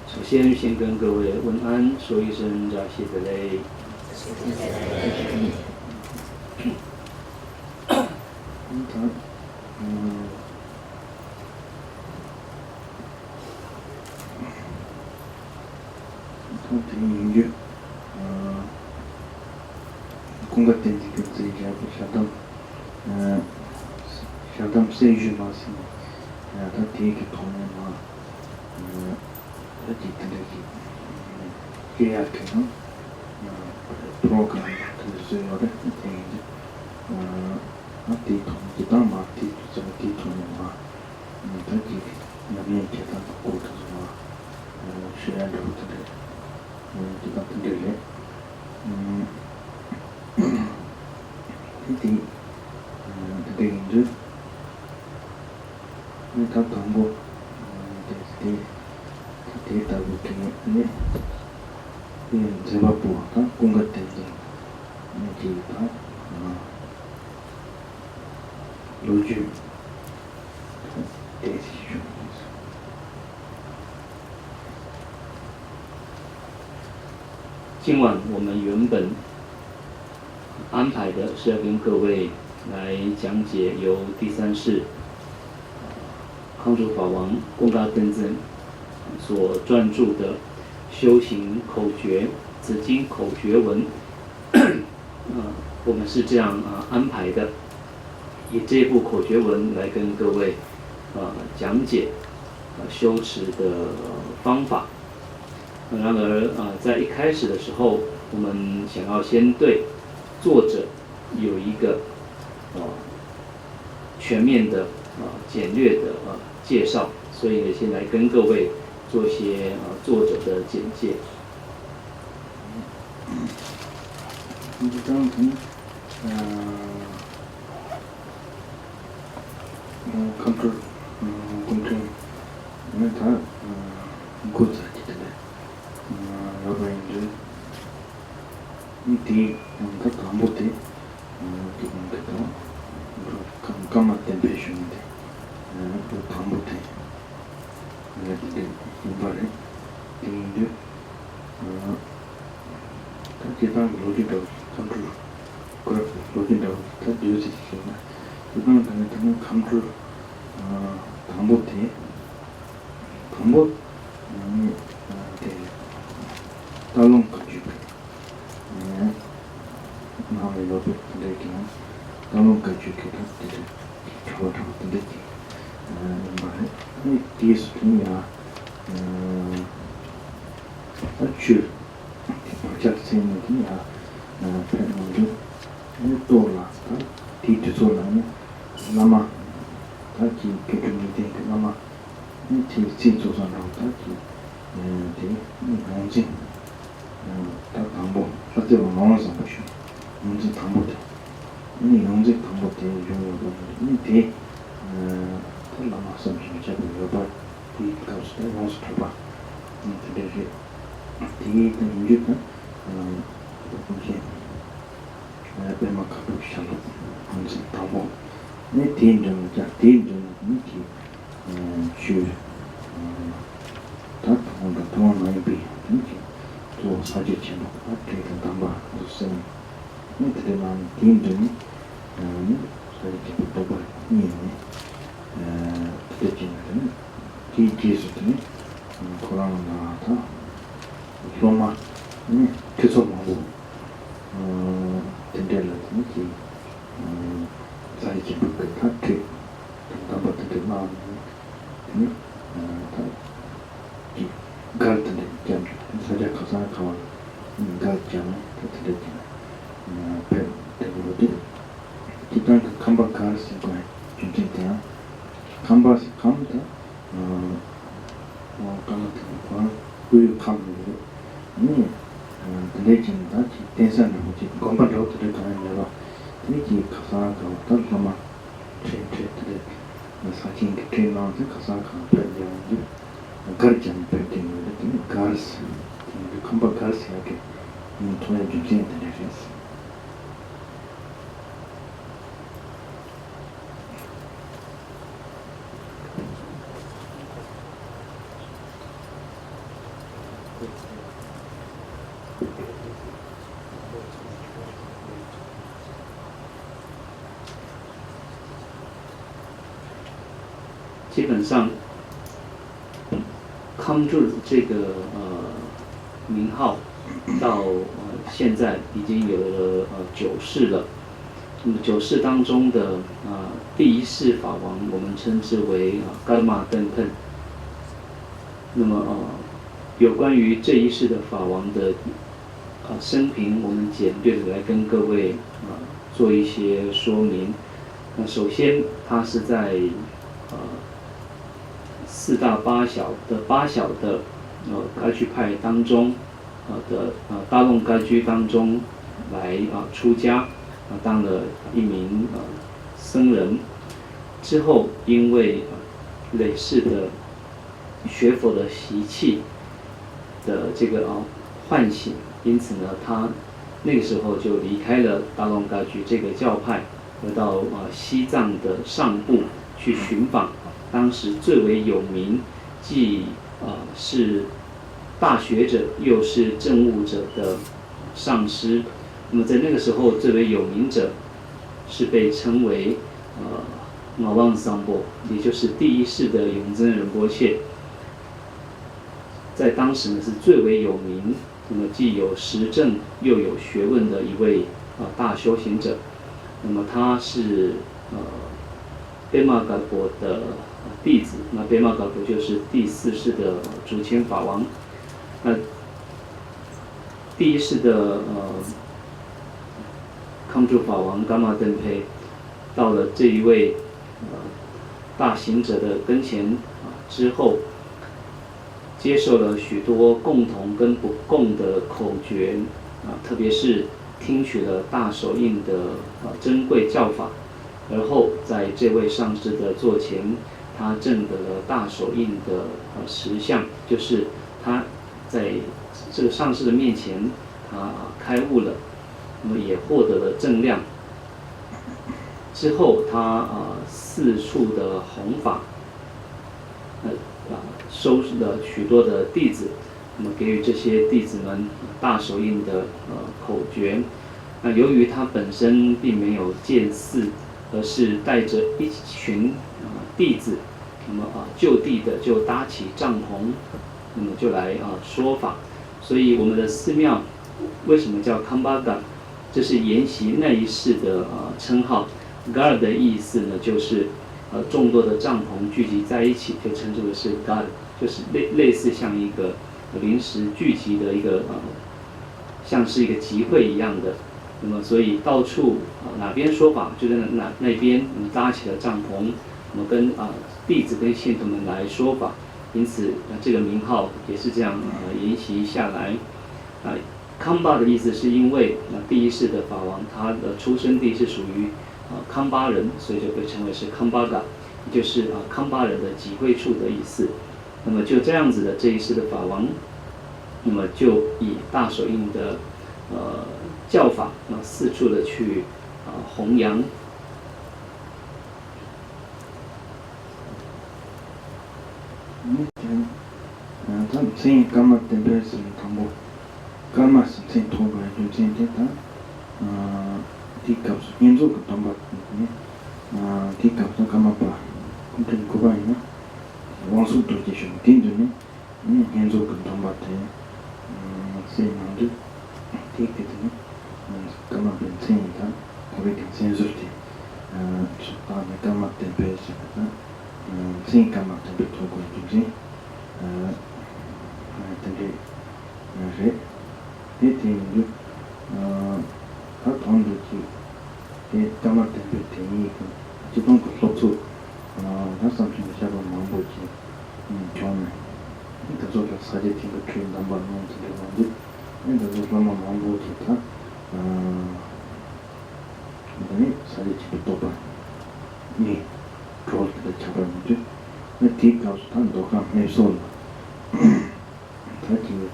首先跟各位问安，说一声扎西德勒。今晚我们原本安排的是要跟各位来讲解由第三世康主法王贡嘎登真所撰著的修行口诀紫金口诀文，我们是这样安排的，以这部口诀文来跟各位讲解修持的方法。然而在一开始的时候，我们想要先对作者有一个全面的简略的介绍，所以呢，先来跟各位做一些作者的简介。지 가사가 어떨까마 트레트레 사진 트레나한테 가사가 별로인데 가르치는 별로인데 가르스 컴바 가르스 이렇게 돈을 주지 않는基本上，康助这个名号到现在已经有了9世了。那么9世当中的第一世法王，我们称之为噶玛登喷。那么有关于这一世的法王的生平，我们简略的来跟各位做一些说明。那首先，他是在4大8小的噶举派当中的大龙噶举当中来出家，当了一名僧人。之后因为累世的学佛的习气的这个唤醒，因此呢，他那个时候就离开了大龙噶举这个教派，而到西藏的上部去寻访。当时最为有名，既是大学者，又是证悟者的上师。那么在那个时候，最为有名者是被称为马旺桑波，也就是第一世的永增仁波切。在当时呢，是最为有名，那么既有实证又有学问的一位大修行者。那么他是贝玛噶博的弟子，那贝玛噶博就是第4世的主谦法王。那第一世的康助法王噶玛登佩到了这一位大行者的跟前之后，接受了许多共同跟不共的口诀特别是听取了大手印的珍贵教法。而后在这位上师的座前，他证得了大手印的实相，就是他在这个上师的面前，他开悟了，那么也获得了正量。之后他四处的弘法，收了许多的弟子，那么给予这些弟子们大手印的口诀。那由于他本身并没有建寺，而是带着一群弟子，那么就地的就搭起帐篷，那么就来说法。所以我们的寺庙为什么叫康巴嘎？这是沿袭那一世的称号。嘎的意思呢，就是众多的帐篷聚集在一起，就称之为是嘎，就是类似像一个临时聚集的一个像是一个集会一样的。那么，所以到处哪边说法，就在那边搭起了帐篷，那么跟弟子跟信徒们来说法。因此，这个名号也是这样沿袭下来。康巴的意思是因为第一世的法王他的出生地是属于康巴人，所以就被称为是康巴嘎，也就是康巴人的集会处的意思。那么就这样子的这一世的法王，那么就以大手印的教法四处的去弘扬。sem kama tempesi tambo kama sem toba sem teta tika yenzo tamba ne tika kama pa kunten kuba ina wansu to tisho tindu ne yenzo tamba te sem mandu tika ne kama ben sem ta avec sem zurti kama tempesi sem kama tempesi toba jinji tende re ete ndu atondu ki kama tembe teni ko jipon ko lotsu nasam tin shaba mambo ki chome ita zo ka saje tin ko train number no tin ko ndu ita zo lama mambo ki ta 그다음에 사리치부터 봐. 네. 그렇게 잡아야 돼. 네, 뒤가서 단 도가 매솔. 다지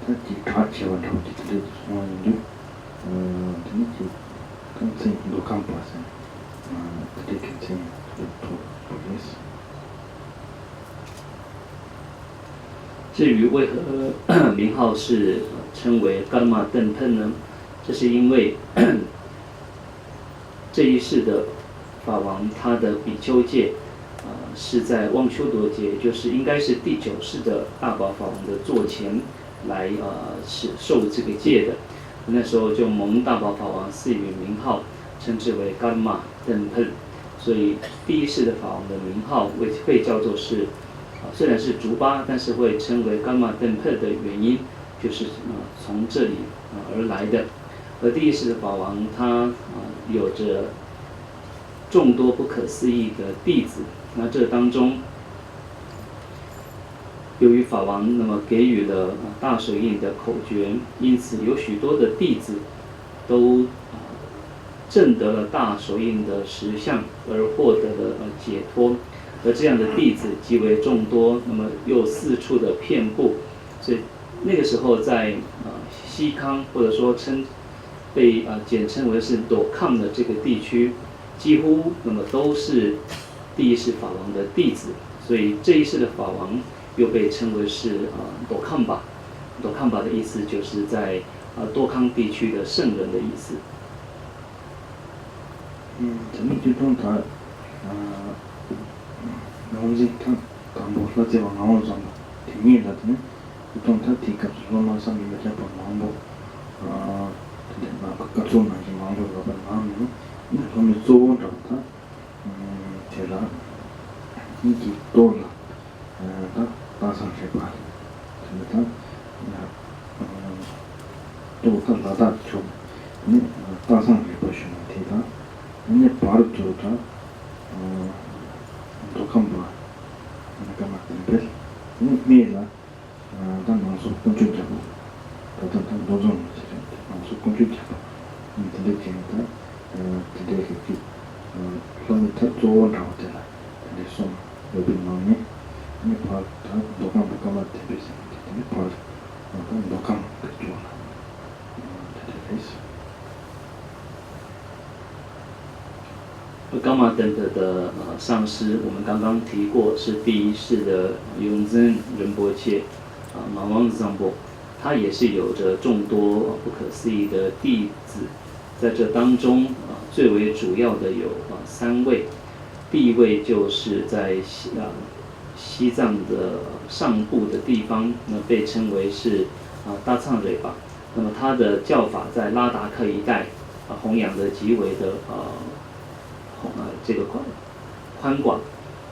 다지 같이 와서 지들 소원이 되게 굉장히 녹음 봤어. 그게 굉장히 또 보겠어. 至于为何名号是称为伽玛邓喷呢？这是因为这一世的法王他的比丘戒是在旺修多节，就是应该是第9世的大宝法王的座前来是受这个戒的。那时候就蒙大宝法王赐予名号，称之为伽玛邓喷。所以第一世的法王的名号会叫做是虽然是竹巴，但是会称为伽玛邓喷的原因，就是从这里而来的。而第一世的法王他有着众多不可思议的弟子，那这当中由于法王那么给予了大手印的口诀，因此有许多的弟子都证得了大手印的实相，而获得了解脱。而这样的弟子极为众多，那么又四处的遍布，所以那个时候在西康或者说被简称为是朵康的这个地区，几乎那么都是第一世法王的弟子，所以这一世的法王又被称为是朵康巴。朵康巴的意思就是在多康地区的圣人的意思。저는 지금 다 너무지 다 감보라지 나온 점 대미라더니 보통 다 디캅스로만 상임을 잡아 마음보 근데 막 각종 나지 마음보가 나오면 이거는 좋은다 제가 이게 또라 다 다산세 봐 근데 또 나다 좀 다산세 보시면 되다 근데 바로 저다 독한바 내가 맞는데 미라 단 방송 콘텐츠고 단 도전 방송 콘텐츠고 근데 진짜 근데 그 그런 더 좋은 나오잖아 근데 좀 여기 나오네 이 바로 독한바 가만 대비해서 근데 바로 독한 그 좋아 대비해서伽玛邓特的上师，我们刚刚提过，是第一世的永增仁波切马王子藏波，他也是有着众多不可思议的弟子，在这当中最为主要的有3位，第一位就是在西藏的上部的地方，被称为是大藏蕊巴，那么他的教法在拉达克一带弘扬的极为的这个宽广。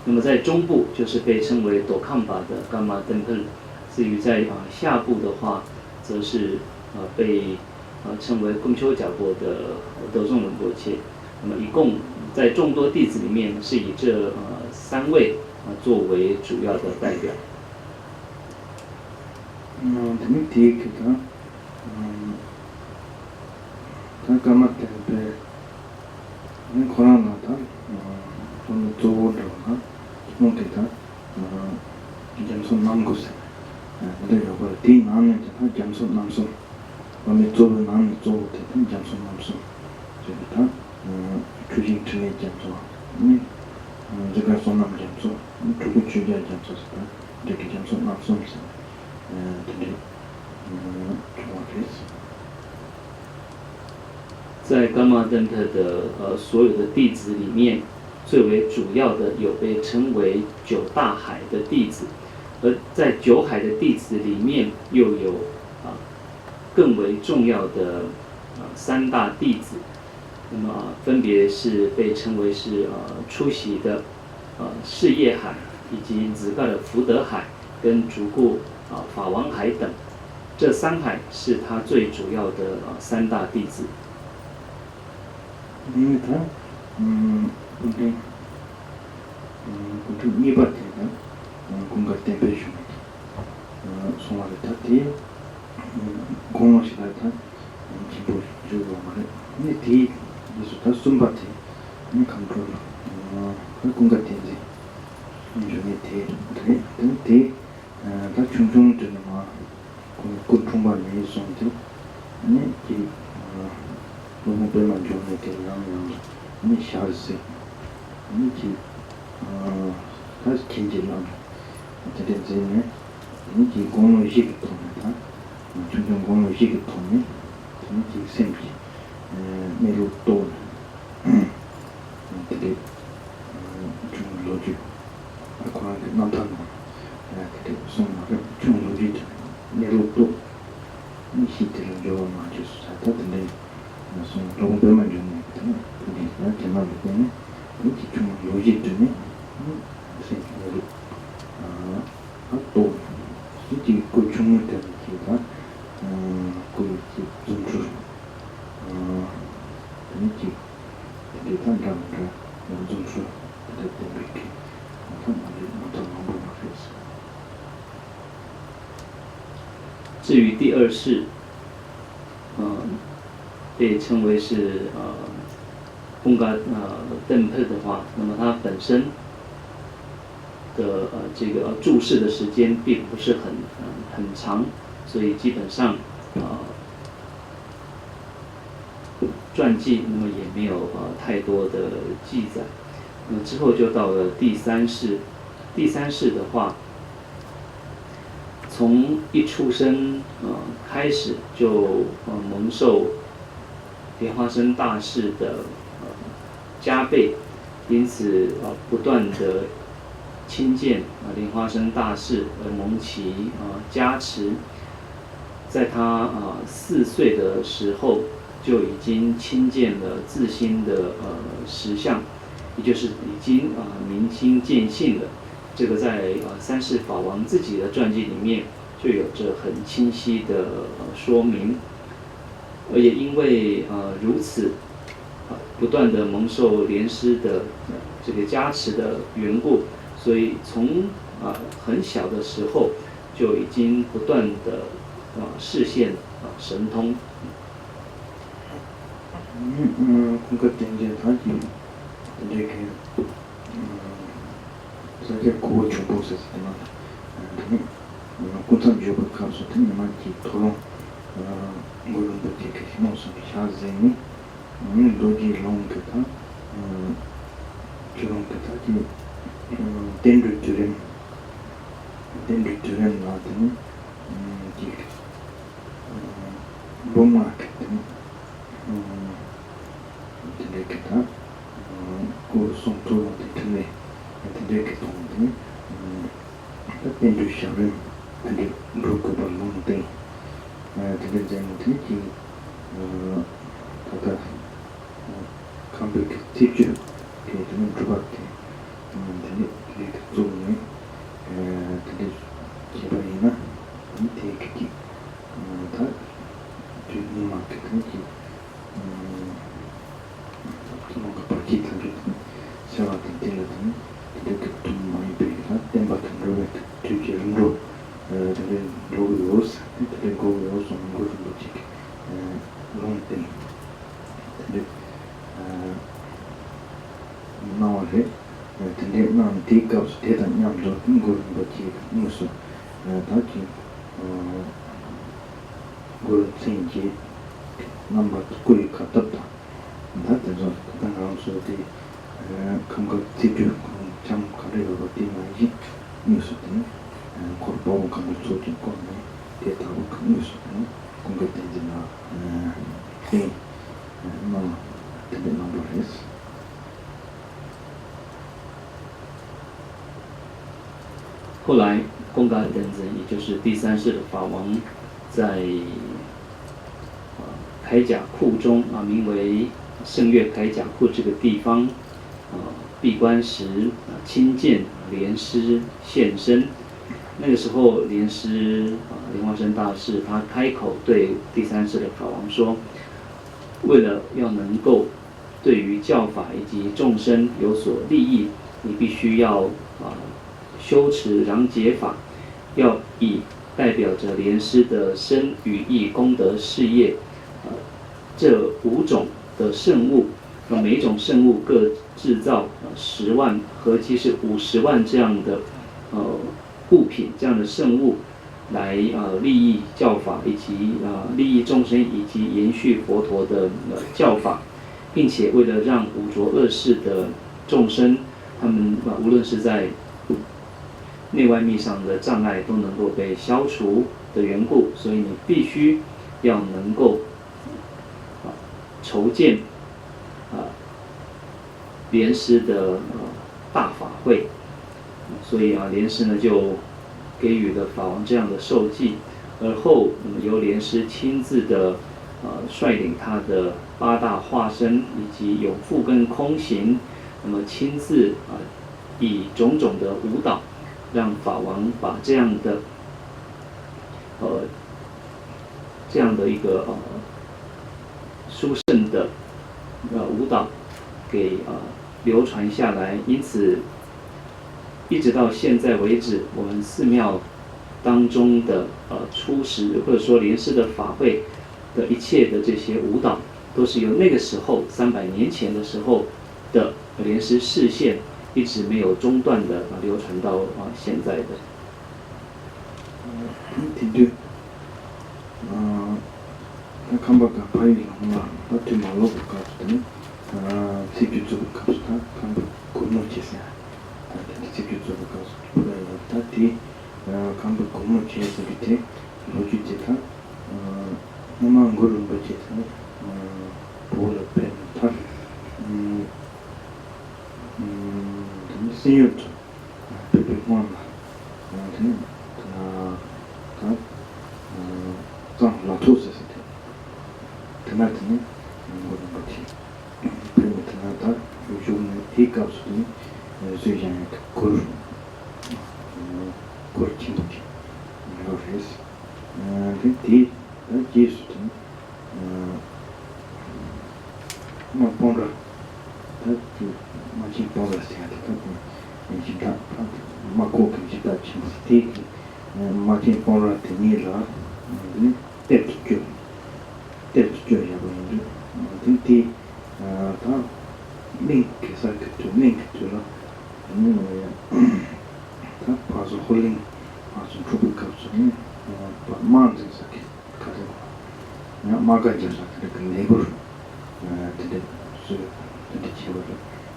那么在中部就是被称为朵康巴的伽玛邓喷，至于在下部的话，则是被称为贡丘贾波的德颂仁波切。那么一共在众多弟子里面，是以这3位作为主要的代表。伽玛邓喷코로나다 오늘 조어들어가 뭔데다 점선 남고세 근데 이거 뒤 나는 다 점선 남선 오늘 조어 나는 조어 대신 점선 남선 저기다 주진 틀에 점선 제가 손남 점선 두고 주자 점선다 이렇게 점선 남선 근데 좋아했어 在伽玛邓特的所有的弟子里面，最为主要的有被称为9大海的弟子，而在9海的弟子里面，又有更为重要的3大弟子，那么分别是被称为是出席的事业海，以及子盖的福德海跟竹固法王海等，这3海是他最主要的3大弟子。이다 근데 그 이바티가 공가 템페이션 소마르타티 공원시다타 기부 주고 말해 이 뒤 이제 다 숨바티 이 컨트롤 그 공간 된지 이제 대 다 충충 되는 거 고통만 내성도 아니 이 너무 별만 좋은 게 나오면 이 샤르세 이지 다시 긴지는 어떻게 되네 이지 공의식 통해서 충충 공의식 통해 이지 생기 메로톤 어떻게 좀 로직 아까 나타나 그때 손으로 좀 로직 메로톤 이 시대를 좀 맞춰서 살았는데 무슨 너무 별만 좋네 근데 제가 보기에는 이지 좀 로직 때문에 생기로 또 이지 그 중요한 게가 그 좀줄 이지 일단 감가 좀줄 이렇게 어떤 방법을 했어. 至于第二世，被称为是贡嘎Denpa的话，那么它本身的这个注释的时间并不是很长，所以基本上传记那么也没有太多的记载。那么之后就到了第三世，第三世的话，从一出生开始就蒙受莲花生大士的加倍，因此不断的亲见莲花生大士而蒙其加持。在他4岁的时候，就已经亲见了自心的实相，也就是已经明心见性了。这个在三世法王自己的传记里面就有着很清晰的说明。而也因为如此，不断的蒙受莲师的这个加持的缘故，所以从很小的时候就已经不断的视现神通。그때 이제 다시 이렇게 사실 그거 중보했었지만 군산 지역을 가서 듣는 토론 물론 이렇게 힘없어 샤즈니 로지 롱크다 저런까지 덴르트렌 나더니 로마크 이렇게 다 고속도로 때문에 이렇게 동네 덴르샤를 근데 브로커 발롱데 되게 재밌지 아까 컴퓨터 티처 그좀 들어갔대 근데 이렇게 좀네 되게 기분이나 되게 다 주는 마케팅이 뭔가 바퀴를 세워서 때렸더니 이렇게 좀 많이 배가 땜 같은 거에 뒤지로 되게 로우스 되게 고우스 하는 거 좀 같이 롱땡 되게 나와래 되게 난 디카스 대단 냠도 이거 같이 무슨 다치 그 생기 넘버 9이 갔다 다들 당황스럽게 감각 티뷰 참 가려고 뛰는지 뉴스들이 korporaal kan het zo in komen, dit ook dus 공격된지나 뭐 되게 넘버스 后来，贡嘎等人，也就是第三世的法王，在铠甲库中名为圣月铠甲库这个地方闭关时亲见莲师现身。那个时候，莲师莲花生大士他开口对第三世的法王说：“为了要能够对于教法以及众生有所利益，你必须要修持禳解法，要以代表着莲师的身语意功德事业，这5种的圣物，每一种圣物各制造10万，合计是50万这样的物品，这样的圣物，来利益教法，以及利益众生，以及延续佛陀的教法，并且为了让五浊恶世的众生，他们无论是在内外密上的障碍都能够被消除的缘故，所以你必须要能够筹建莲师的大法会，所以莲师呢就给予了法王这样的授记，而后由莲师亲自的率领他的8大化身以及永复跟空行，那么亲自以种种的舞蹈，让法王把这样的一个殊胜的舞蹈给流传下来，因此一直到现在为止，我们寺庙当中的初始或者说莲师的法会的一切的这些舞蹈，都是由那个时候300年前的时候的莲师示现，一直没有中断的流传到现在的。칸바가 파이랑마 바티마로 가스더니 시규조 가스다 칸바 고노치세 시규조 가스 그래요 타티 칸바 고노치에서 밑에 로지체타 나만 고른 버치타 보러 벤타 시유토 베베모나 라토스스 tanaatini ngorumbati prima tanata yujumne hikapsuni zuyanak kur kurchimuti ngofes ti jisutin ma ponga tati machin ponga stiati tati njita ma kokin jita chimstiki machin ponga tinila tepkyo tepkyoya boyunca tinti ta link sakıtı link diyorlar. Ta bazı holding bazı çok kapsamlı mantık sakıt kadar ya magaca sakıt neighbor dedi su dedi çevre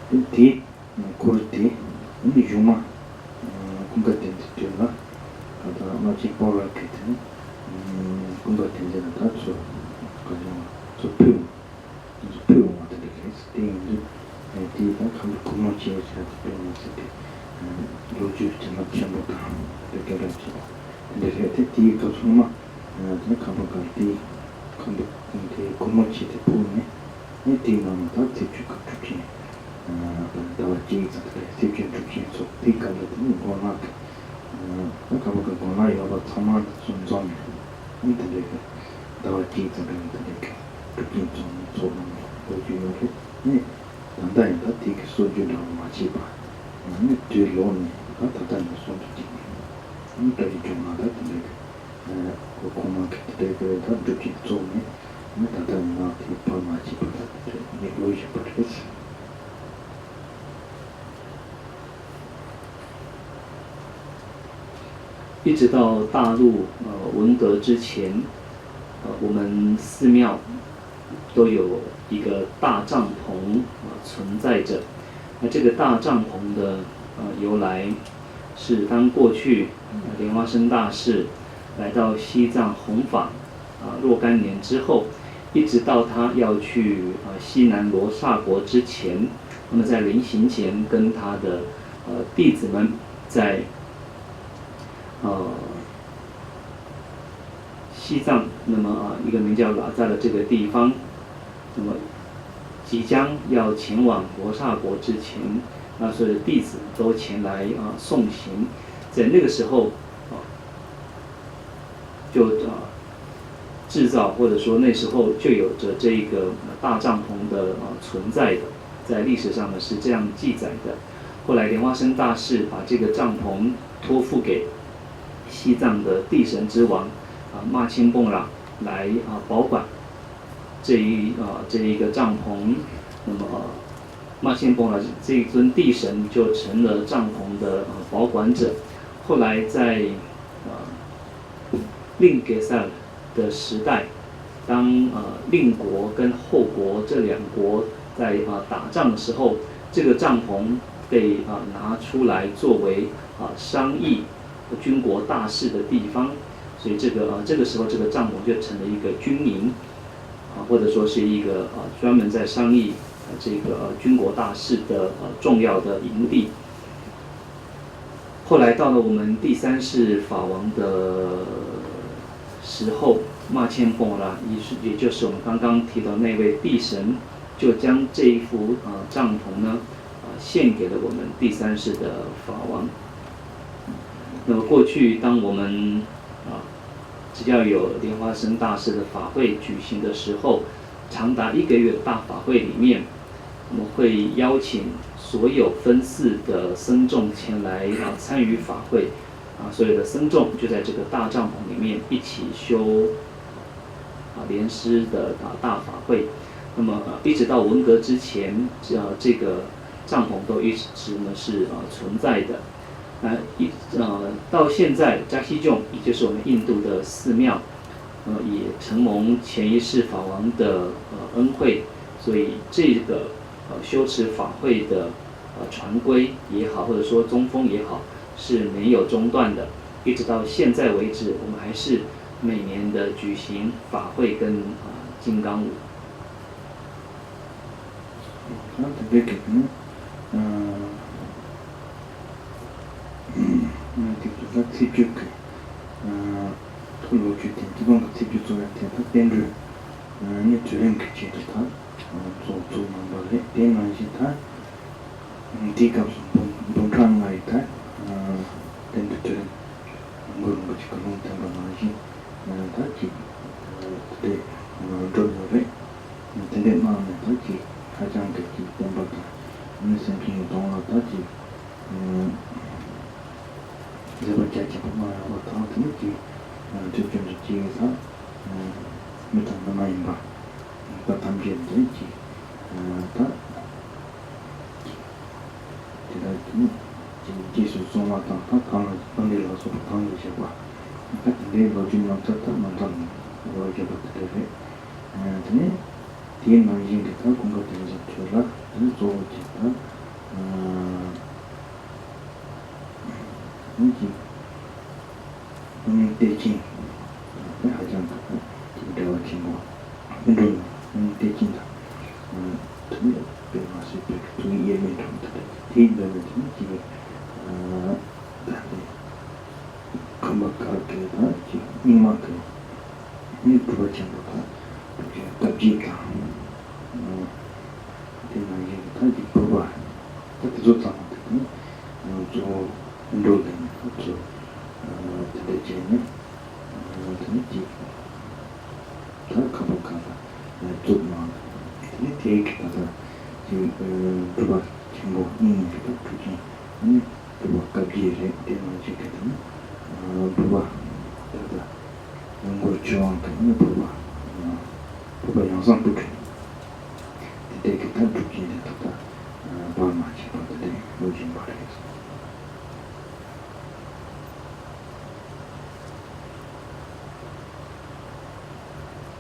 tinti kurti ini cuma kumkaten diyorlar. Kata maçı power kitini kumkaten de ta su 저 표 같은 게 스테인도 디가 감 고마치에 제가 표현했을 때 로주 정말 전부터 이렇게 했죠. 근데 그때 디가 정말 그 감각이 디 감독 근데 고마치에 보면 이 디는 다 집중가 주기 다와 지가 집중 주기 속 디가 되는 거나 감각이 거나 이거 참아 존존 근데 다와 지가 되는 그긴 좀 소문 보여주는데 네 단단히 다 되게 소주를 마치 봐 네 뒤로는 다 단단히 소주지 이따리 좀 하다 근데 그 고만 그때 다 듣기 좋네 네 단단히 나 뒤파 마치 봐 네 보이지 버렸어一直到大陆文革之前，我们寺庙都有一个大帐篷存在着。那这个大帐篷的由来是当过去莲花生大士来到西藏弘法若干年之后，一直到他要去西南罗刹国之前，那么在临行前跟他的弟子们在西藏，那么一个名叫拉扎的这个地方，那么即将要前往罗刹国之前，所有的弟子都前来送行，在那个时候就制造或者说那时候就有着这个大帐篷的存在的，在历史上呢是这样记载的。后来莲花生大士把这个帐篷托付给西藏的地神之王玛钦蹦拉来保管。这一个帐篷，那么马先崩了这一尊地神就成了帐篷的保管者。后来在令给塞尔的时代，当令国跟后国这两国在打仗的时候，这个帐篷被拿出来作为商议军国大事的地方，所以这个时候这个帐篷就成了一个军营，或者说是一个专门在商议这个军国大事的重要的营地。后来到了我们第三世法王的时候，马千蹦啦，也就是我们刚刚提到那位地神，就将这一幅帐篷呢献给了我们第三世的法王。那么过去当我们只要有莲花生大师的法会举行的时候，长达1个月的大法会里面，我们会邀请所有分寺的僧众前来参与法会，所有的僧众就在这个大帐篷里面一起修莲师的大法会。那么一直到文革之前，这个帐篷都一直呢是存在的。到现在扎西囧，也就是我们印度的寺庙，也承蒙前一世法王的恩惠，所以这个修持法会的传规也好，或者说宗风也好，是没有中断的，一直到现在为止，我们还是每年的举行法会跟金刚舞。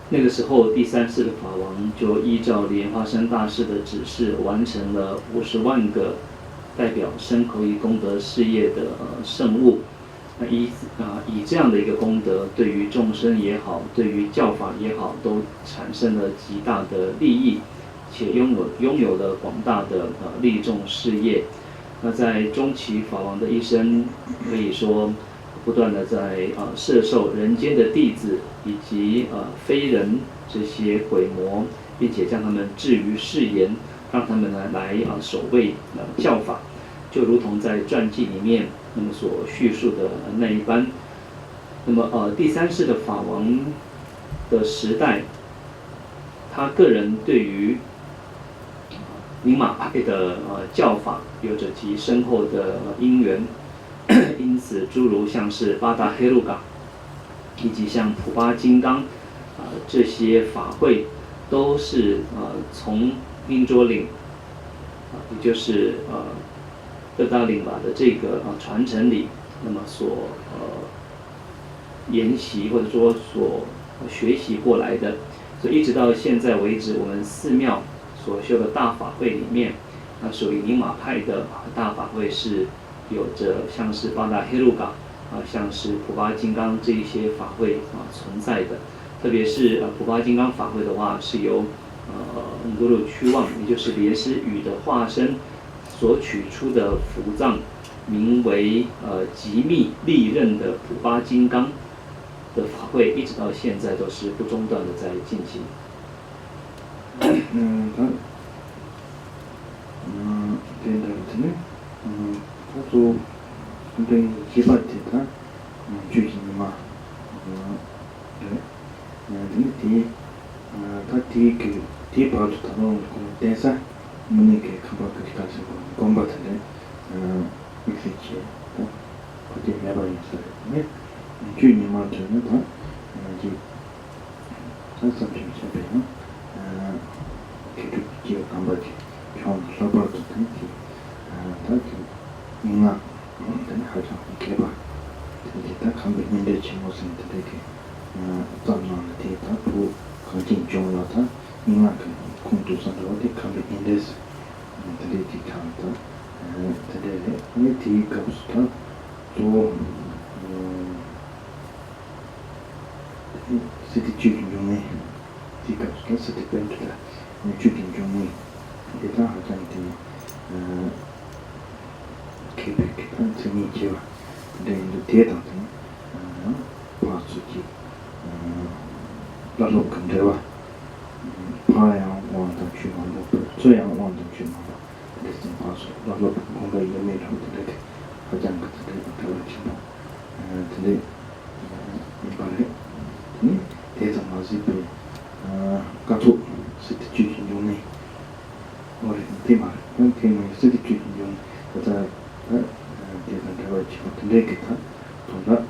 那个时候，第三世的法王就依照莲花生大师的指示，完成了50万个代表身口意功德事业的圣物。以这样的一个功德，对于众生也好，对于教法也好，都产生了极大的利益，且拥有了广大的利众事业。那在中期法王的一生，可以说不断的在摄受人间的弟子以及非人这些鬼魔，并且将他们置于誓言，让他们呢来守卫教法，就如同在传记里面那么所叙述的那一般。那么第三世的法王的时代，他个人对于宁玛派的教法有着极深厚的因缘，因此诸如像是巴达黑鲁嘎以及像普巴金刚这些法会都是从英卓岭也就是德达岭吧的这个传承里，那么所研习或者说所学习过来的，所以一直到现在为止，我们寺庙所修的大法会里面，属于宁玛派的大法会是有着像是巴达黑鲁嘎像是普巴金刚这一些法会存在的，特别是普巴金刚法会的话，是由努鲁屈旺，也就是莲师语的化身所取出的符藏，名为极密利刃的普巴金刚的法会，一直到现在都是不中断的在进行。現代ですね。あと本当に気張ってた中心にティーパートタのこの電車胸毛カバクリカスコンバテでミクセチとこてやばいんですね。中に回ってるのとササピンシャペの結局気を頑張って今日のサバートでだけみんな本当に早く行けば出た完璧にレチもせんとでき残念なデータと関係上のたみんなコントさんとで完璧にですできたんだでティーカプスタとc'était toute une journée c'est comme ça c'était pas toute une journée et là quand Québec c'est niche de théâtre parce que la local de va pas en want to tu on so yang want to tu this is pass la local on ga yeme to de hajan ka de ta chi today pare théâtre mazi pe kato c'était une journée ouais tema c'était une journée 그래서 대단하게 지금 기타 또가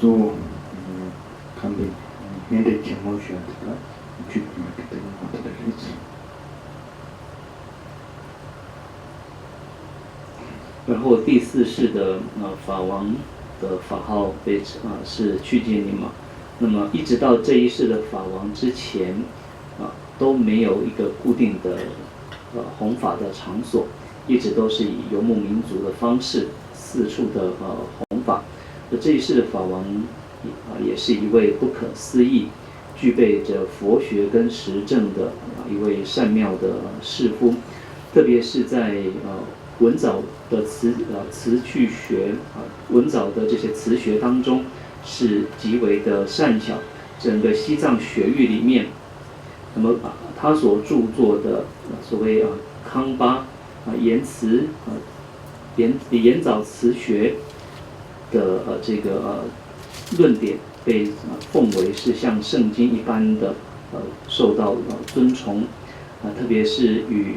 또 감비 현대 제모션가 주입하게 되는 것들을 했지. 然后第四世的法王的法号被是去见尼玛，那么一直到这一世的法王之前都没有一个固定的弘法的场所，一直都是以游牧民族的方式四处的弘法。这一世的法王也是一位不可思议、具备着佛学跟实证的一位善妙的士夫，特别是在文藻的词句学文藻的这些词学当中是极为的善巧。整个西藏学域里面，那么他所著作的所谓康巴言辞言藻词学的这个论点被奉为是像圣经一般的受到尊崇特别是与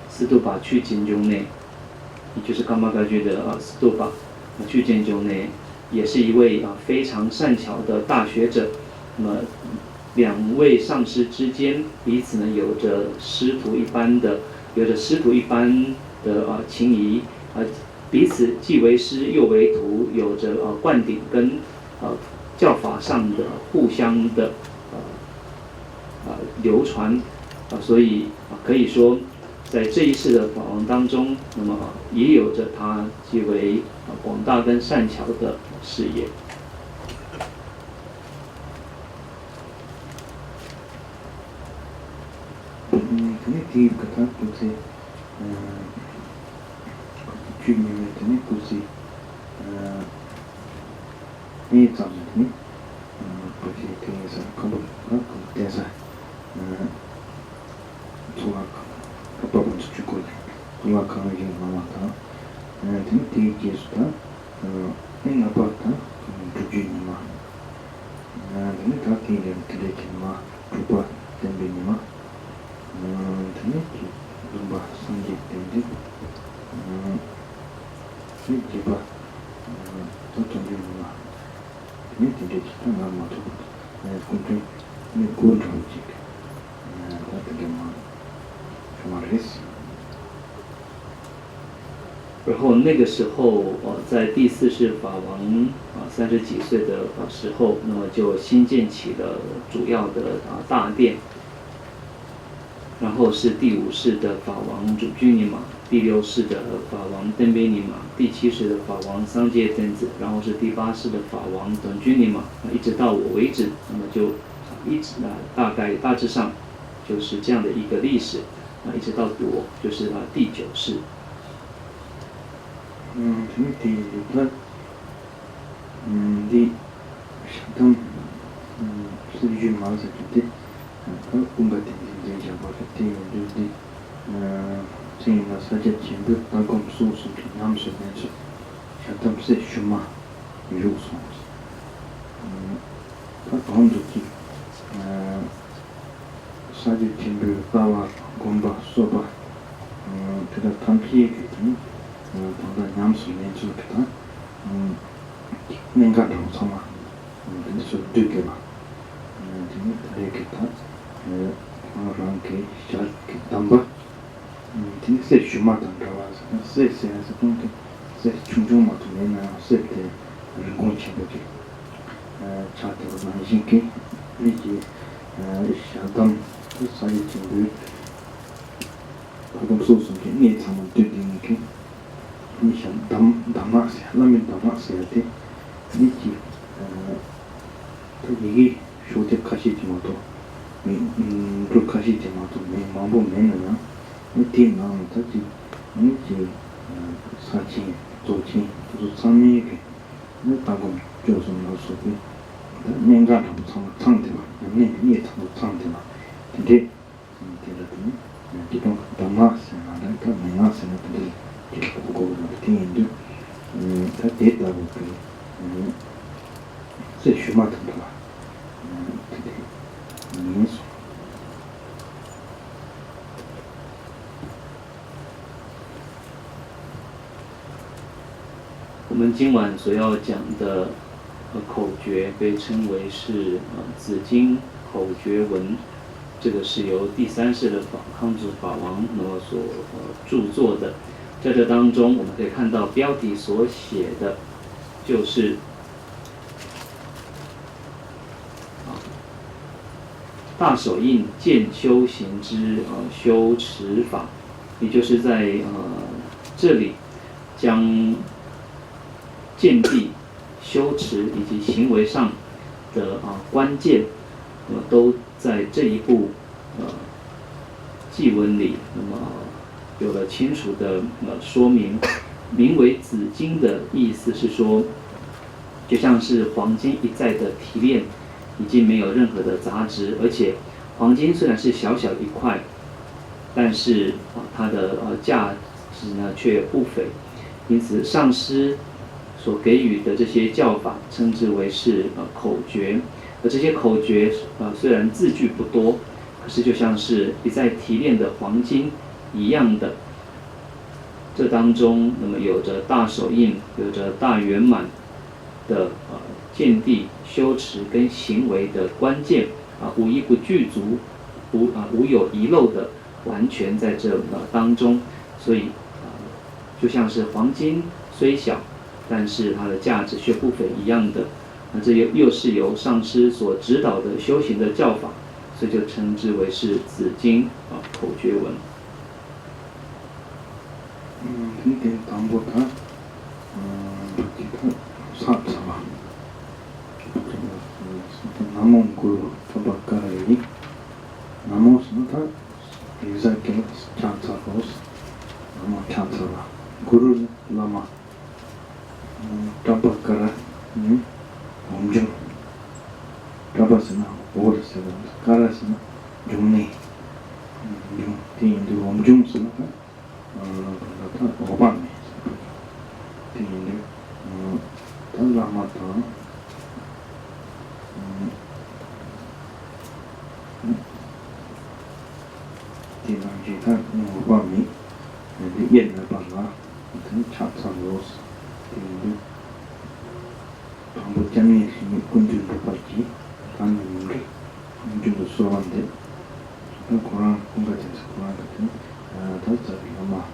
斯图巴去金中内，也就是冈巴嘎觉的斯图巴去金中内，也是一位非常善巧的大学者。那么两位上师之间彼此呢有着师徒一般的情谊彼此既为师又为徒，有着灌顶跟教法上的互相的流传所以可以说在这一世的法王当中，那么也有着他极为广大跟善巧的事业。第一个他就是去年的呢就是没找的呢不是天上看不天上从那爸爸出去过来从那看见妈妈他第一件事他那爸他不去你嘛他听见听嘛不怕真的你嘛Zumba sanjit tendi jiba toton jumla 네 되게 좋다 나마도 근데 네 고르지 어떻게 막 정말했어 然后那个时候，在第四世法王30几岁的时候，那么就新建起了主要的大殿。然后是第5世的法王主君尼玛，第6世的法王登贝尼玛，第7世的法王桑杰登子，然后是第8世的法王等君尼玛，一直到我为止，那么就一直大致上就是这样的一个历史，一直到我就是第9世。재밌다. 네 샤탐 수지 마서 그때 뭔가 되게 잡았대. 근데 제가 사실 전부 방금 소스 남서면서 샤탐 세 슈마 요소. 방금도기 사실 전부 바와 공부 소바 그다 탐피에 그랬더니 당장 냠수 내주겠다. 내가 더 참아. 그래서 되게 봐. 지금 다르겠다. 그런게 시작이 담바. 진짜 슈마던 가와서 세세에서 근데 세 중중 맞으면 세때 공치거지. 차트로 만신께 이제 샤담 사이트 그 방금 소스인데 네 참은 되니까 니션 담마스 라면 담마스한테 니지 이게 쇼트 카시티마도 그 카시티마도 내 마음도 내는 니 나는 다지 니지 사치 조치 또 참이게 내 방금 조선 나서고 내가 좀 상대가 니 참 상대가 근데 되더니 지금 담마스 나는 그 내가서는 그거 같은데 다 됐다고 그 세슈마트다 니스 我们今晚所要讲的口诀被称为是紫金口诀文，这个是由第3世的康祖法王那么所著作的。在这当中，我们可以看到标题所写的就是大手印见修行之修持法，也就是在这里将见地、修持以及行为上的关键，都在这一部偈文里，那么有了清楚的说明。名为紫金的意思是说，就像是黄金一再的提炼，已经没有任何的杂质，而且黄金虽然是小小一块，但是它的价值呢却不菲。因此上师所给予的这些教法称之为是口诀，而这些口诀虽然字句不多，可是就像是一再提炼的黄金一样的。这当中那么有着大手印，有着大圆满的见地、修持跟行为的关键无一不具足，无有遗漏的完全在这当中。所以就像是黄金虽小，但是它的价值却不菲一样的。这又是由上师所指导的修行的教法，所以就称之为是紫金口诀文。이게 담보다 기타 사자와 남은 그 타바카라이 나모스나타 이자케 찬사로스 나모 찬사라 구루 라마 타바카라 엄중 타바스나 오르스나 카라스나 중네 중 엄중스나 오반네 티인데 달라마타 티난지타 오반미 옛날 발라 어떤 차차로스 티인데 담보 장미 군주도 받지 당연히 군주도 수업한데 고랑 공부해서 고랑 같은 다들 아마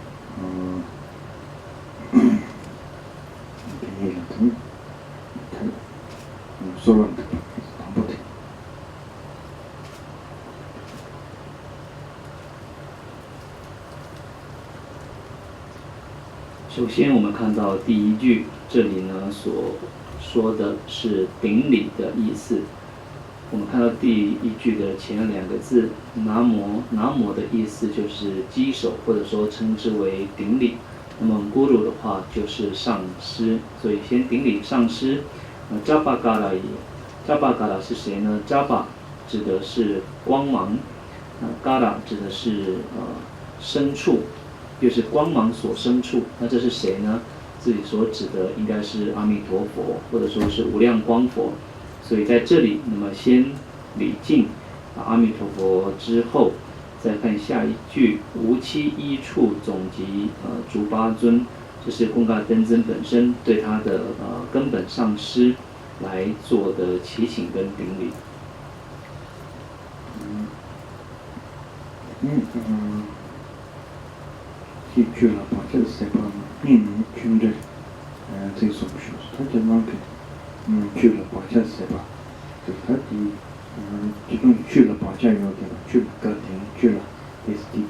이게 같은 수업한테 담보대 首先，我们看到第一句，这里呢所说的是顶礼的意思。我们看到第一句的前两个字"南无"，"南无"的意思就是稽首，或者说称之为顶礼。那么 "guru" 的话就是上师，所以先顶礼上师。Japa Gara 是谁呢 ？Japa 指的是光芒，Gara 指的是深处。就是光芒所生处，那这是谁呢？这里所指的应该是阿弥陀佛，或者说是无量光佛。所以在这里，那么先礼敬阿弥陀佛之后，再看下一句"无期一处总集诸八尊"，这是贡嘎登尊本身对他的根本上师来做的祈请跟顶礼。去了把这些把群着这种学他就那个去了把这些吧就他的这种去了把这有的去了个点去了 SD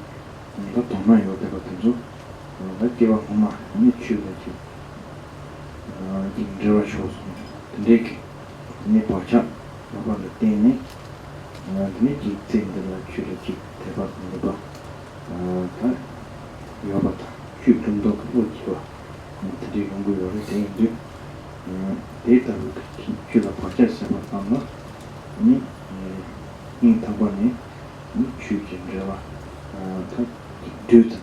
他懂那有的个点说那地方我嘛你去了就引着我说这个你把这老板的店呢你几天的了去了几对吧对吧他여봤다. 좀 그거지와. 되게 공부를 했는데 데이터를 기초가 받쳤어 봤나? 인터번에 주진저와 다 두점이.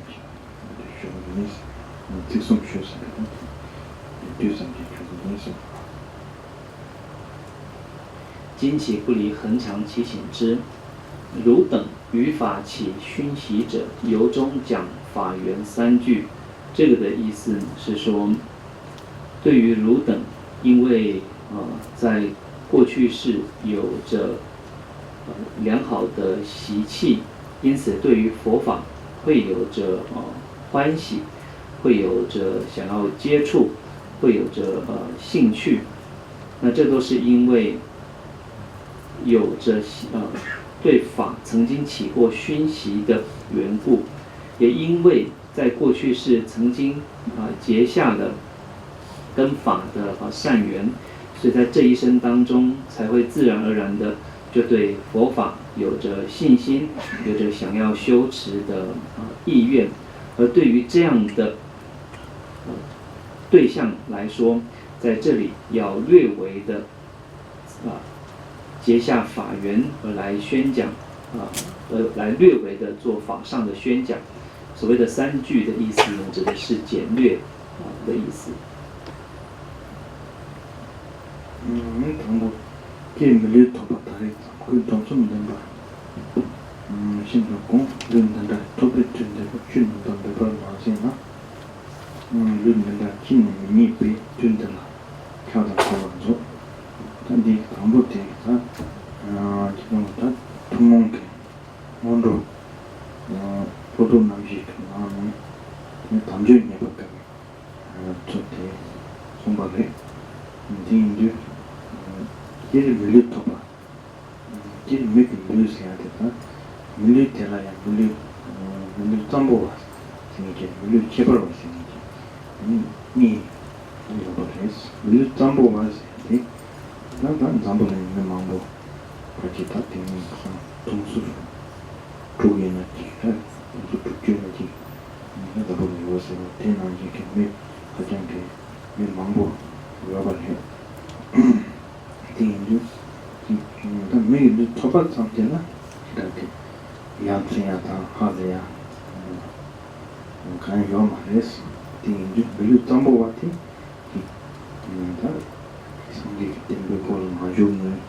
쇼는 특성 쇼스가 두점이 주는 今起不离恒常其请之，汝等于法起熏习者，由中讲法源三句。这个的意思是说，对于汝等，因为在过去世有着良好的习气，因此对于佛法会有着欢喜，会有着想要接触，会有着兴趣。那这都是因为有着对法曾经起过熏习的缘故，也因为在过去世曾经结下了跟法的善缘，所以在这一生当中才会自然而然的就对佛法有着信心，有着想要修持的意愿。而对于这样的对象来说，在这里要略微的结下法缘而来宣讲来略微的做法上的宣讲。所谓的三句的意思呢，指的是简略的意思。당고 게임을 토바타리 그 점점 된다. 신경공 른단다 토베트인데 춘단데 발마세나. 른단다 kinni pe 춘단라. 켜다 거죠. 근데 당보테가 지금 다 통몽게 원로 보도 남식 나는 담주인 예밖에 저때 송바게 인디인들 길 밀리토바 길 밀리 밀리스야 되다 밀리 telaya 밀리 짬보와 생기게 밀리 제벌로 생기게 니 이거 버레스 밀리 짬보와 생기게 난 짬보는 있는 망보 같이 다 되는 동수 조개나 기타 조개나지 내가 보는 것은 대난지 경매 가장 그 망보 여발해 대인주 그 매일 초반 상태나 이렇게 양생야다 하세요 그냥 요 말했어 대인주 매일 담보 같이 다 성기 때문에 그걸 마주는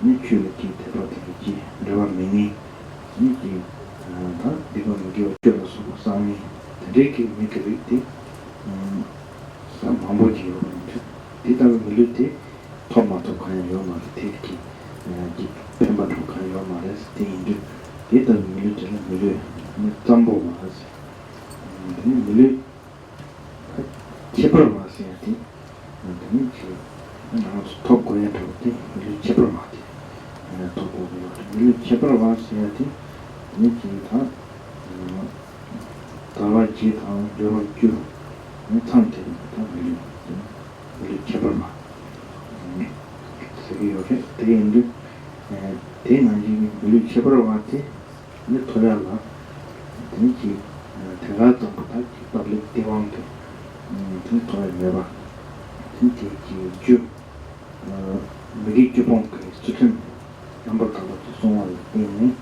니큐르티 대바티지 내가 미니 니키 다 이거 이게 어쩌서 상이 되게 미크리티 참 방법이요. 디다가 밀릴 때 스테인드 데이터 밀리잖아 밀리 짬보 마스 밀리 제발 마스야지 근데 나 스톱 거야 되게 밀리 제발 마스 또 밀리 제발 마스야지 이게 다 다와지 다 저런 주 상태 다 밀리 제발 마 이렇게 대인도 대난지 우리 제대로 왔지 근데 돌아라 진짜 대가 좀 부탁 빨리 대왕도 좀 돌아내봐 진짜 주 미리 좀 수준 넘버 가서 송화를 때문에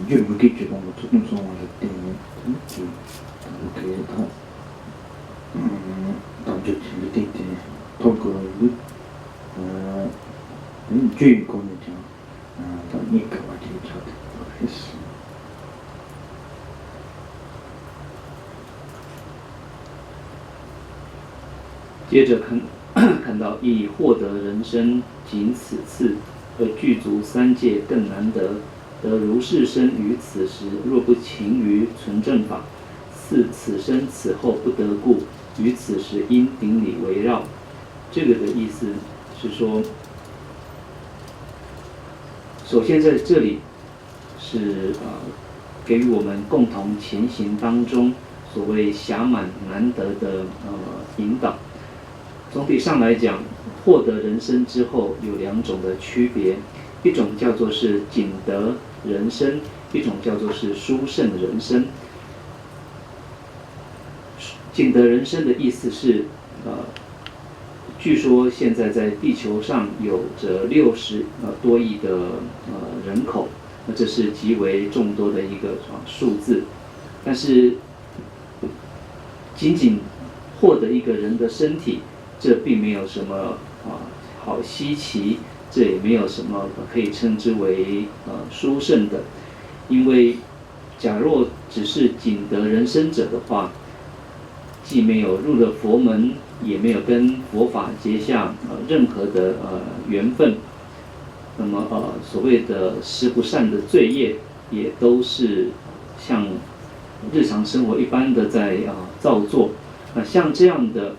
주 미리 좀 수준 송화를 때문에 진짜 그렇게 다 단지 밑에 토크를 주인공이죠. 그러니까 어디 저도 했어. 接着看到以获得人生仅此次，而具足三界更难得。得如是生于此时，若不勤于存正法，似此生此后不得故，于此时因顶礼围绕。这个的意思是说，首先在这里是给予我们共同前行当中所谓暇满难得的引导。总体上来讲，获得人生之后有两种的区别，一种叫做是仅得人生，一种叫做是殊胜人生。仅得人生的意思是，据说现在在地球上有着60多亿的人口，那这是极为众多的一个数字。但是仅仅获得一个人的身体，这并没有什么好稀奇，这也没有什么可以称之为殊胜的。因为假若只是仅得人生者的话，既没有入了佛门，也没有跟佛法结下任何的缘分，那么所谓的十不善的罪业，也都是像日常生活一般的在造作。像这样的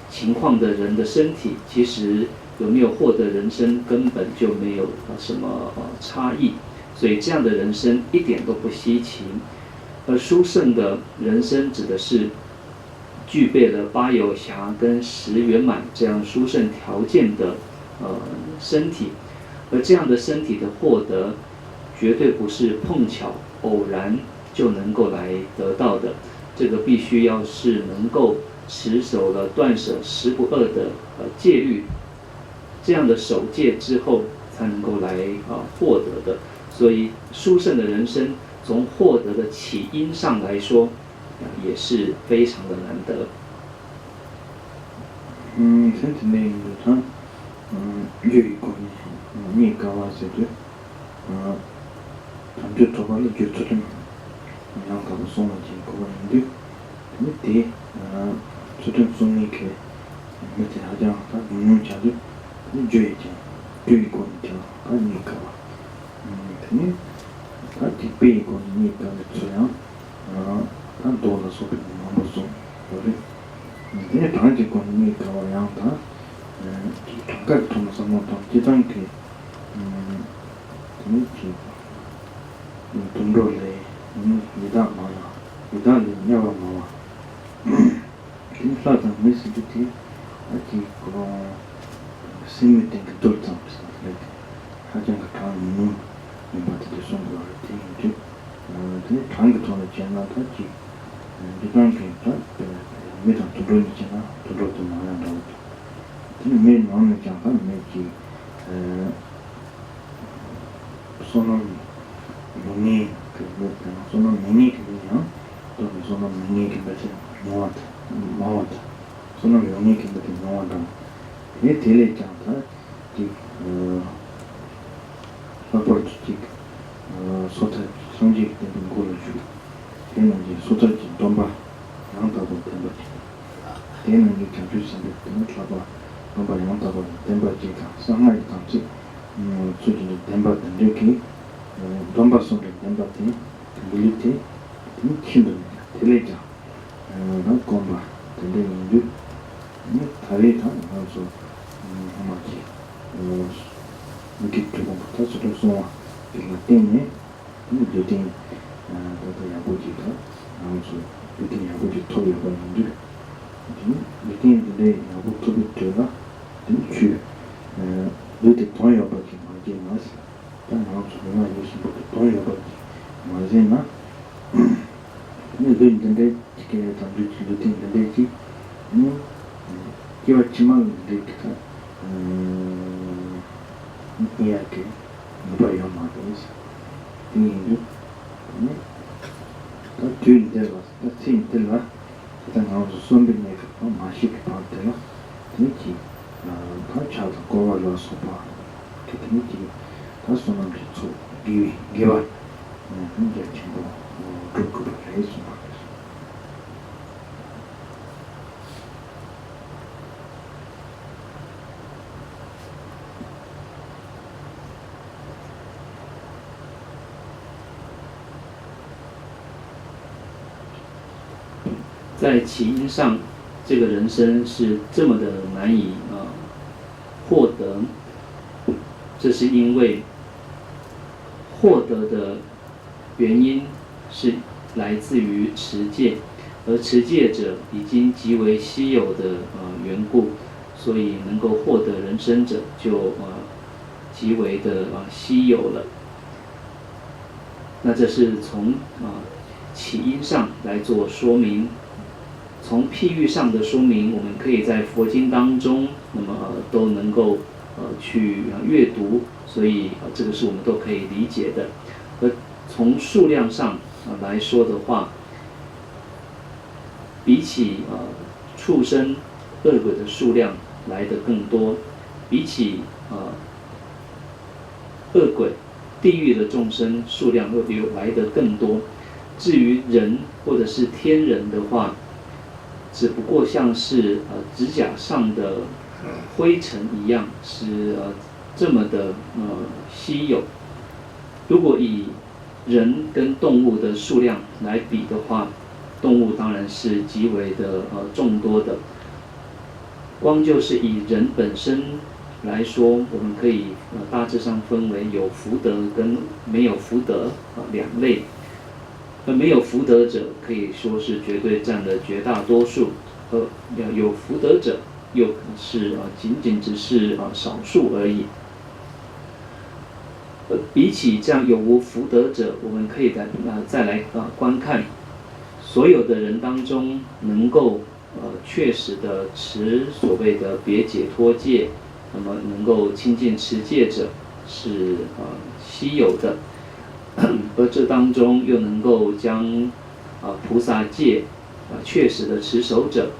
情况的人的身体，其实有没有获得人生根本就没有什么差异，所以这样的人生一点都不稀奇。而殊胜的人生指的是具备了8有暇跟10圆满这样殊胜条件的身体，而这样的身体的获得，绝对不是碰巧偶然就能够来得到的。这个必须要是能够持守了断舍10不2的戒律，这样的守戒之后才能够来获得的。所以殊胜的人生从获得的起因上来说，也是非常的难得。甚至呢，他유익권이 니가 와서도 담주 도발을 주처럼 그냥 가서 송아지 그거인데 근데 저런 송이게 밑에 하자 다 있는 자도 줘야지 유익권이죠 아니까 근데 같이 베이권이니까 그래요 한 돈을 소비 너무 좀 그래 근데 단지 권이니까 그냥 다 각각 통해서 뭐 기존 그 돈로래 이다 많아 이다는 야가 많아 김사장 메시지티 아직 그런 심미팅 돌참 하장 같은 이마트도 송도 할때 근데 단계 통해 지나 같이 기존 그 메타 돈로니잖아 돈로도 많아 맨 마음에 잠깐 매기 sono mini che sono mini che dove sono mini che invece nuota sono mini che invece nuota e tele chanta di rapporto di sota sonji che non quello giù e non di sota di tomba non da tempo e non di capisci che non trova non va non da tempo di sangai tanti 수준의 덴바 덴데기 돈바송의 덴바티 밀리티 힘든 텔레자 나 콤바 덴데인주 다리타 그래서 하마지 이렇게 조금 붙어서 이거 때문에 루틴 또 야구지가 아무튼 루틴 야구지 토를 보는데 루틴인데 야구 토를 줘라 좀 루틴 토요밖에 맞지 마스 단 아무튼 내가 요즘 토요밖에 맞지나 근데 이게 다 루틴인데 지 기와치만 데이터 이야기 뭐야 말이지 이게 또 뒤에서 또 팀들과 일단 아무도 손들이 마시게 받대요. 그렇지. 다 고발로 소파. 그렇지. 다 손을 쳐. 기와. 이제 친구 그룹을 해서在起因上，这个人生是这么的难以获得，这是因为获得的原因是来自于持戒，而持戒者已经极为稀有的缘故，所以能够获得人生者就极为的稀有了。那这是从起因上来做说明。从譬喻上的说明，我们可以在佛经当中，那么都能够去阅读，所以这个是我们都可以理解的。而从数量上来说的话，比起畜生、恶鬼的数量来得更多，比起恶鬼、地狱的众生数量又来得更多。至于人或者是天人的话，只不过像是指甲上的灰尘一样，是这么的稀有。如果以人跟动物的数量来比的话，动物当然是极为的众多的。光就是以人本身来说，我们可以大致上分为有福德跟没有福德两类。而没有福德者可以说是绝对占了绝大多数，有福德者又是仅仅只是少数而已。比起这样有无福德者，我们可以再来观看所有的人当中，能够确实的持所谓的别解脱戒，那么能够亲近持戒者是稀有的。而这当中又能够将菩萨戒确实的持守者，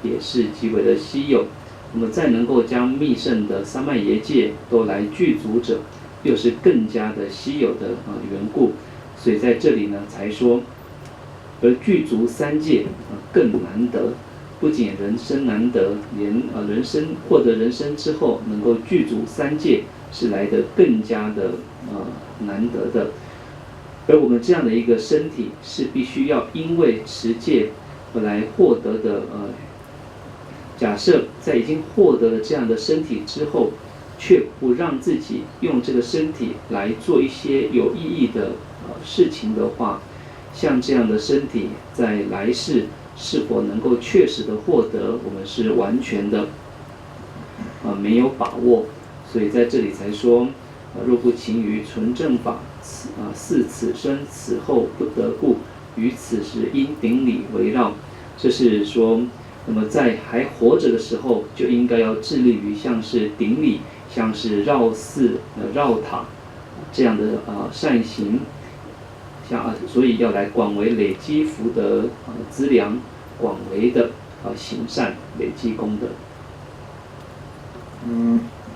也是极为的稀有。那么再能够将密圣的三昧耶戒都来具足者，又是更加的稀有的缘故。所以在这里呢才说，而具足三戒更难得。不仅人生难得，连人生获得人生之后能够具足三戒，是来得更加的难得的。而我们这样的一个身体是必须要因为持戒而来获得的。假设在已经获得了这样的身体之后，却不让自己用这个身体来做一些有意义的事情的话，像这样的身体在来世是否能够确实的获得，我们是完全的没有把握。所以在这里才说，若不勤于纯正法，似此生此后不得故，于此时因顶礼围绕。这是说，那么在还活着的时候，就应该要致力于像是顶礼，像是绕寺、绕塔这样的善行，所以要来广为累积福德资粮，广为的行善，累积功德。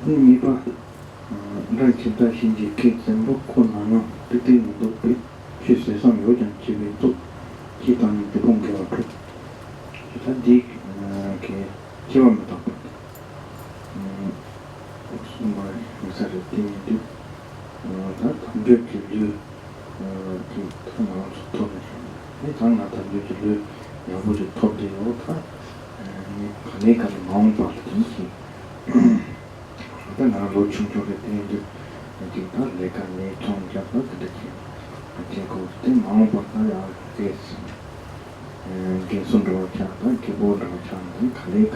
你把来其他信息给全部困难了，对对你都对，确实上有点机会做，其他你不用给我做，其他的给希望不到，什么 살았는데 다 담배길류 그 이 장나 담배길류 야부지 톱대요 다 내가 마음 받든지 일단 나로 충족을 되는데 이제 내가 내 통장을 그렇게 제가 그때 마음 받아야 됐어 이게 손으로 찾다 기본으로 찾는 칼에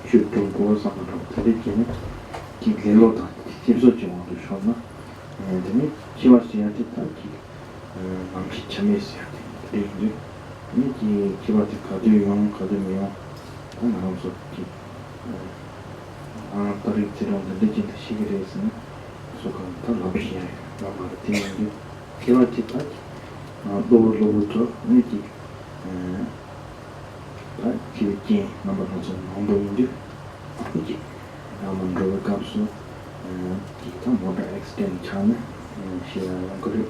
주도고 상으로 되게 기계로다 집소중으로 쇼나 근데 지와시한테 딱히 망치 참여했어야 돼 근데 이게 지와한테 가져용 가져면 나눠서 다리처럼 느낀 시기를 했으면 소가 더 럽시야 라고 되는데 지와한테 딱 로봇로 이게 기획이 넘어가서 공부인데 이게 남은 거 값으로 기타 모터 엑스텐 차는 시야 연구를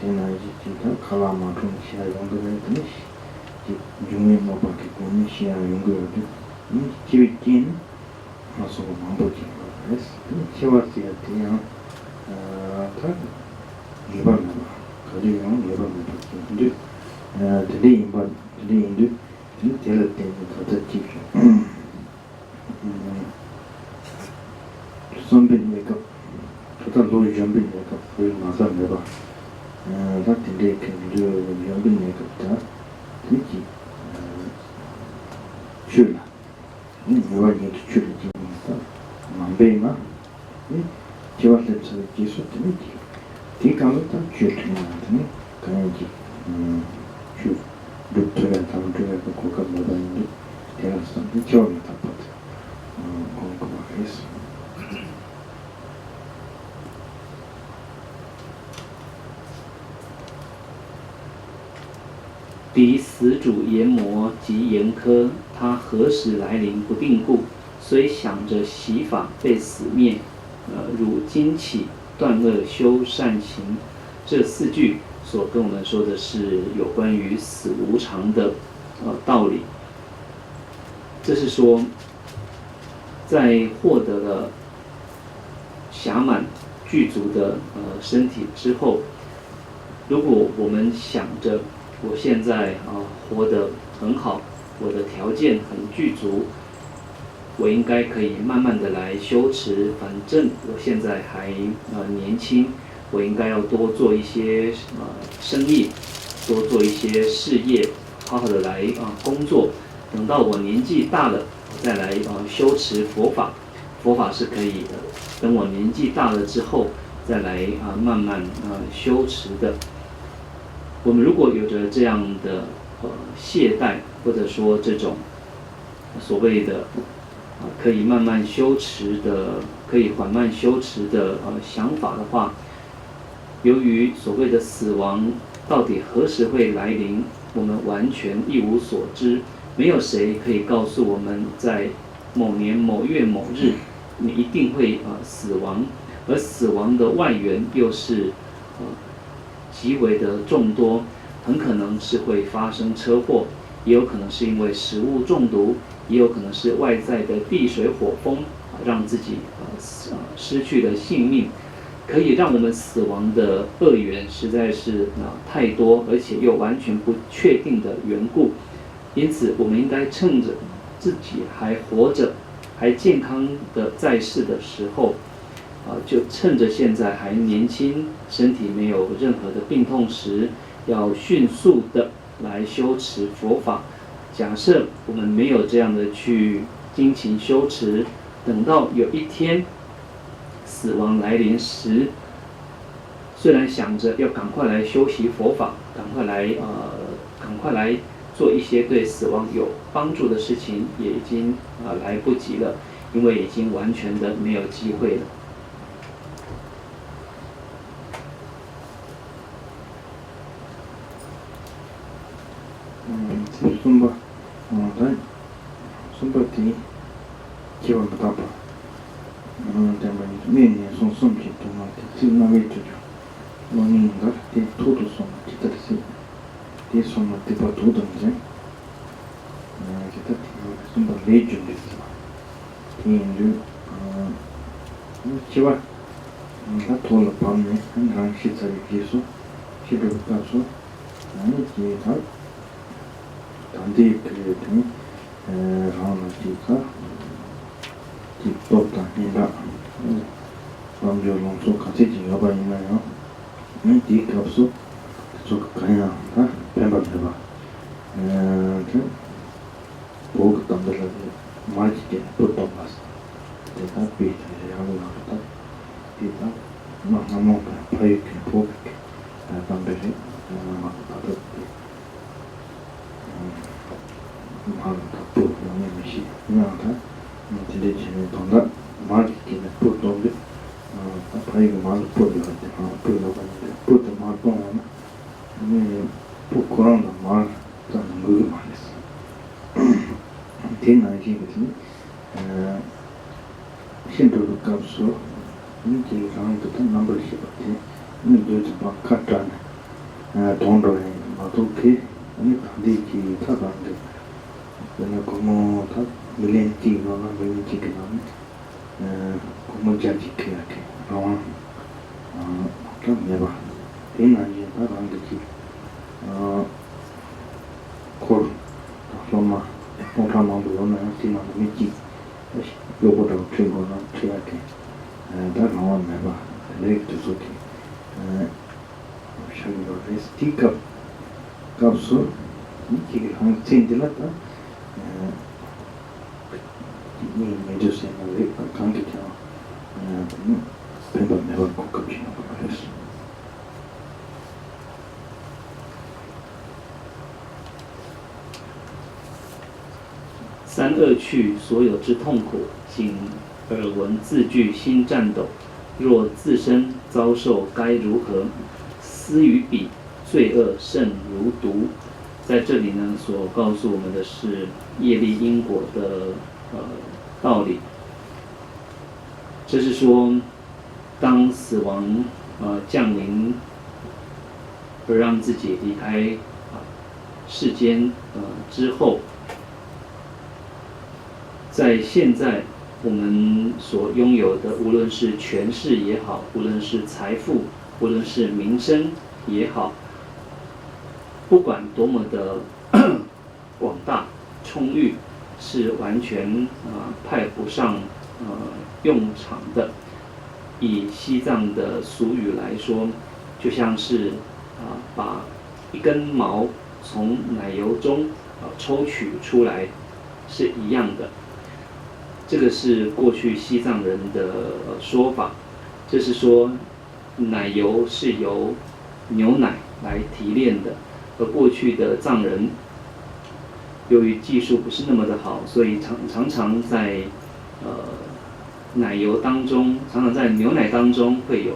대나지 기타 칼라마톤 시야 연구를 했더니 중에 뭐밖에 고민 시야 연구를 이 기획이 나서 만들기 그래서 시와시야 그냥 다 이번 가지고 이번 근데 근데 제일 때는 같이 선배님 메이크업 total low jumping makeup for masa meba that today can do jumping makeup ta tiki chula ni wa ni chula ji ta mambe ma ni jiwa le cha ji su ti ti ka lo ta chula ni kan ji chu doktora ta mo ga ko ka mo ba ni te la sta ni chula ta pa ko ba es彼死主研磨及严苛，他何时来临不定故，虽想着洗法被死灭，汝今起断恶修善行，这4句所跟我们说的是有关于死无常的道理。这是说，在获得了暇满具足的身体之后，如果我们想着我现在活得很好，我的条件很具足，我应该可以慢慢的来修持，反正我现在还年轻，我应该要多做一些生意，多做一些事业，好好的来工作，等到我年纪大了再来修持佛法，佛法是可以等我年纪大了之后再来慢慢修持的。我们如果有着这样的懈怠，或者说这种所谓的可以慢慢修持的、可以缓慢修持的想法的话，由于所谓的死亡到底何时会来临，我们完全一无所知，没有谁可以告诉我们在某年某月某日你一定会死亡，而死亡的外缘又是极为的众多，很可能是会发生车祸，也有可能是因为食物中毒，也有可能是外在的地水火风让自己失去了性命。可以让我们死亡的恶缘实在是太多，而且又完全不确定的缘故。因此，我们应该趁着自己还活着、还健康的在世的时候，就趁着现在还年轻，身体没有任何的病痛时，要迅速的来修持佛法。假设我们没有这样的去精勤修持，等到有一天死亡来临时，虽然想着要赶快来修习佛法，赶快来做一些对死亡有帮助的事情，也已经来不及了，因为已经完全的没有机会了。손바티 기원 받아봐. 때문에 매년 손손기 동안에 지나게 되죠. 원인가 대 토도선 기다리세요. 대 손을 대봐 도든지. 기타 손바 레이준 됐어. 인류 chiwa ta thola pamne rang shi tsari kiso shiru kaso ki ta tandi kre tani rana ki ka ki tota inda pamjo longso kasi ji yaba ina yo di kapso tsoka kanya ta pemba pemba 보고 담들라고 마치게 보통 봤어. 내가 비트를 하고 나서 비타 막나무 파이크 보고 담들이 막 받았지. 막 또 너무 미시. 나한테 이제 지금 돈다 마치게 보통데 파이크 막 보고 갔대. 보고 갔는데 보통 막 보면 코로나 막 좀 그거 많았어. 대나이지거든요. 신도도 값으로 이제 강도도 넘버를 씹었지. 이제 막 카트라네. 돈도에 마도케 아니 단디기 타반데. 내가 como 다 밀렌티 거나 밀렌티 그나네. como 자지케 이렇게. 좀 내봐. 대나이지 타반데지. 콜 로마 공감하고 오는 시간을 믿지 요거도 친구는 최악에 다 나온 내가 레이트 소티 샤기로 레스티카 값을 이게 한 센tilata 이 메디스는 레이트 관계자 뱀바 내가 꼭까지 나가겠어. 三恶趣所有之痛苦，仅耳闻字句，心颤抖。若自身遭受，该如何？思于彼，罪恶甚如毒。在这里呢，所告诉我们的是业力因果的道理。这是说，当死亡降临，而让自己离开世间之后。在现在我们所拥有的，无论是权势也好，无论是财富，无论是名声也好，不管多么的广大充裕，是完全派不上用场的。以西藏的俗语来说，就像是把一根毛从奶油中抽取出来是一样的。这个是过去西藏人的说法，这是说奶油是由牛奶来提炼的，而过去的藏人由于技术不是那么的好，所以常常在奶油当中，常常在牛奶当中会有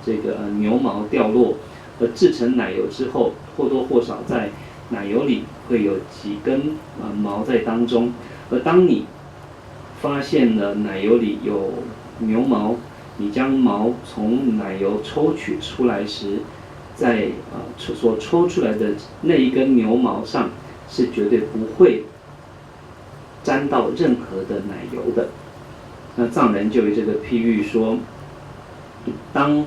这个牛毛掉落，而制成奶油之后，或多或少在奶油里会有几根毛在当中，而当你发现了奶油里有牛毛，你将毛从奶油抽取出来时，在所抽出来的那一根牛毛上是绝对不会沾到任何的奶油的。那藏人就有这个譬喻说，当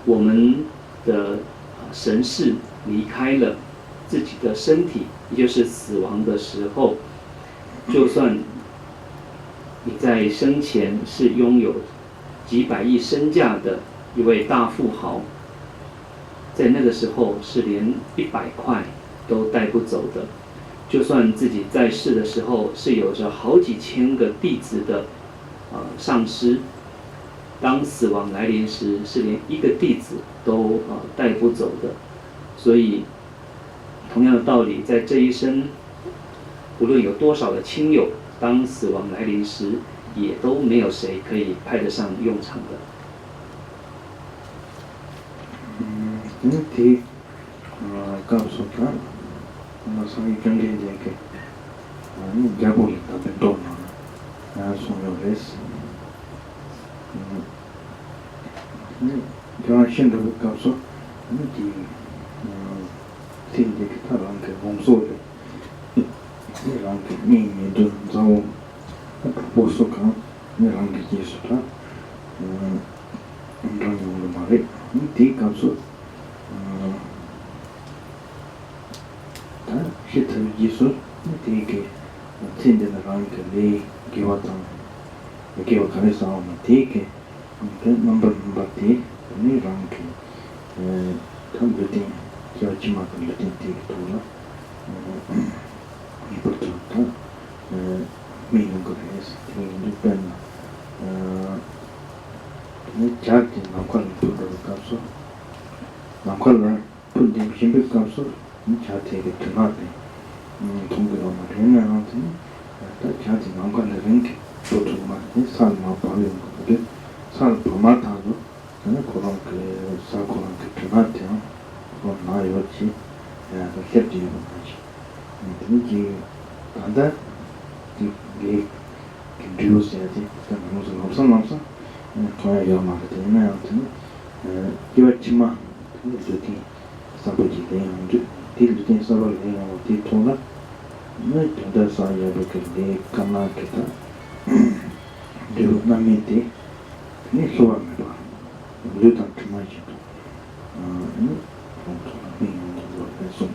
我们的神识离开了自己的身体，也就是死亡的时候，就算你在生前是拥有几百亿身价的一位大富豪，在那个时候是连100块都带不走的。就算自己在世的时候是有着好几千个弟子的上师，当死亡来临时，是连一个弟子都带不走的。所以，同样的道理，在这一生，无论有多少的亲友，当死亡来临时，也都没有谁可以派得上用场的。Nanti kapsul kan, masang ikan dia ke, ini jago kita bentuk mana, semua res. Ini jangan sendiri kapsul, ini di sini kita langkah bongsu je, langkah ni itu jauh, busuk kan, rangi jesu ta rangi ngu mare di kapsu ta shitaru jesu di ke tsende na rangi le gewa tang gewa kare sawa ma di ke number di ni rangi tam lutin gewa chima kan lutin di ke tola iporto ta meaning of this depend chart in local put the capsule local put the shimp capsule chart take it to not be on the that chart in local link put to my sun ma pali sun pomata and a column sacolan to not on my yochi and a kept you and that di introduce ya ti namsa toya yo ma te na ya te kiwa chima ti saboji de anju ti ti sabo le ya ti tola ne da sa ya be ke de kana ke ta de na me te ni so wa me ba lu ta chima ji ni ni ni so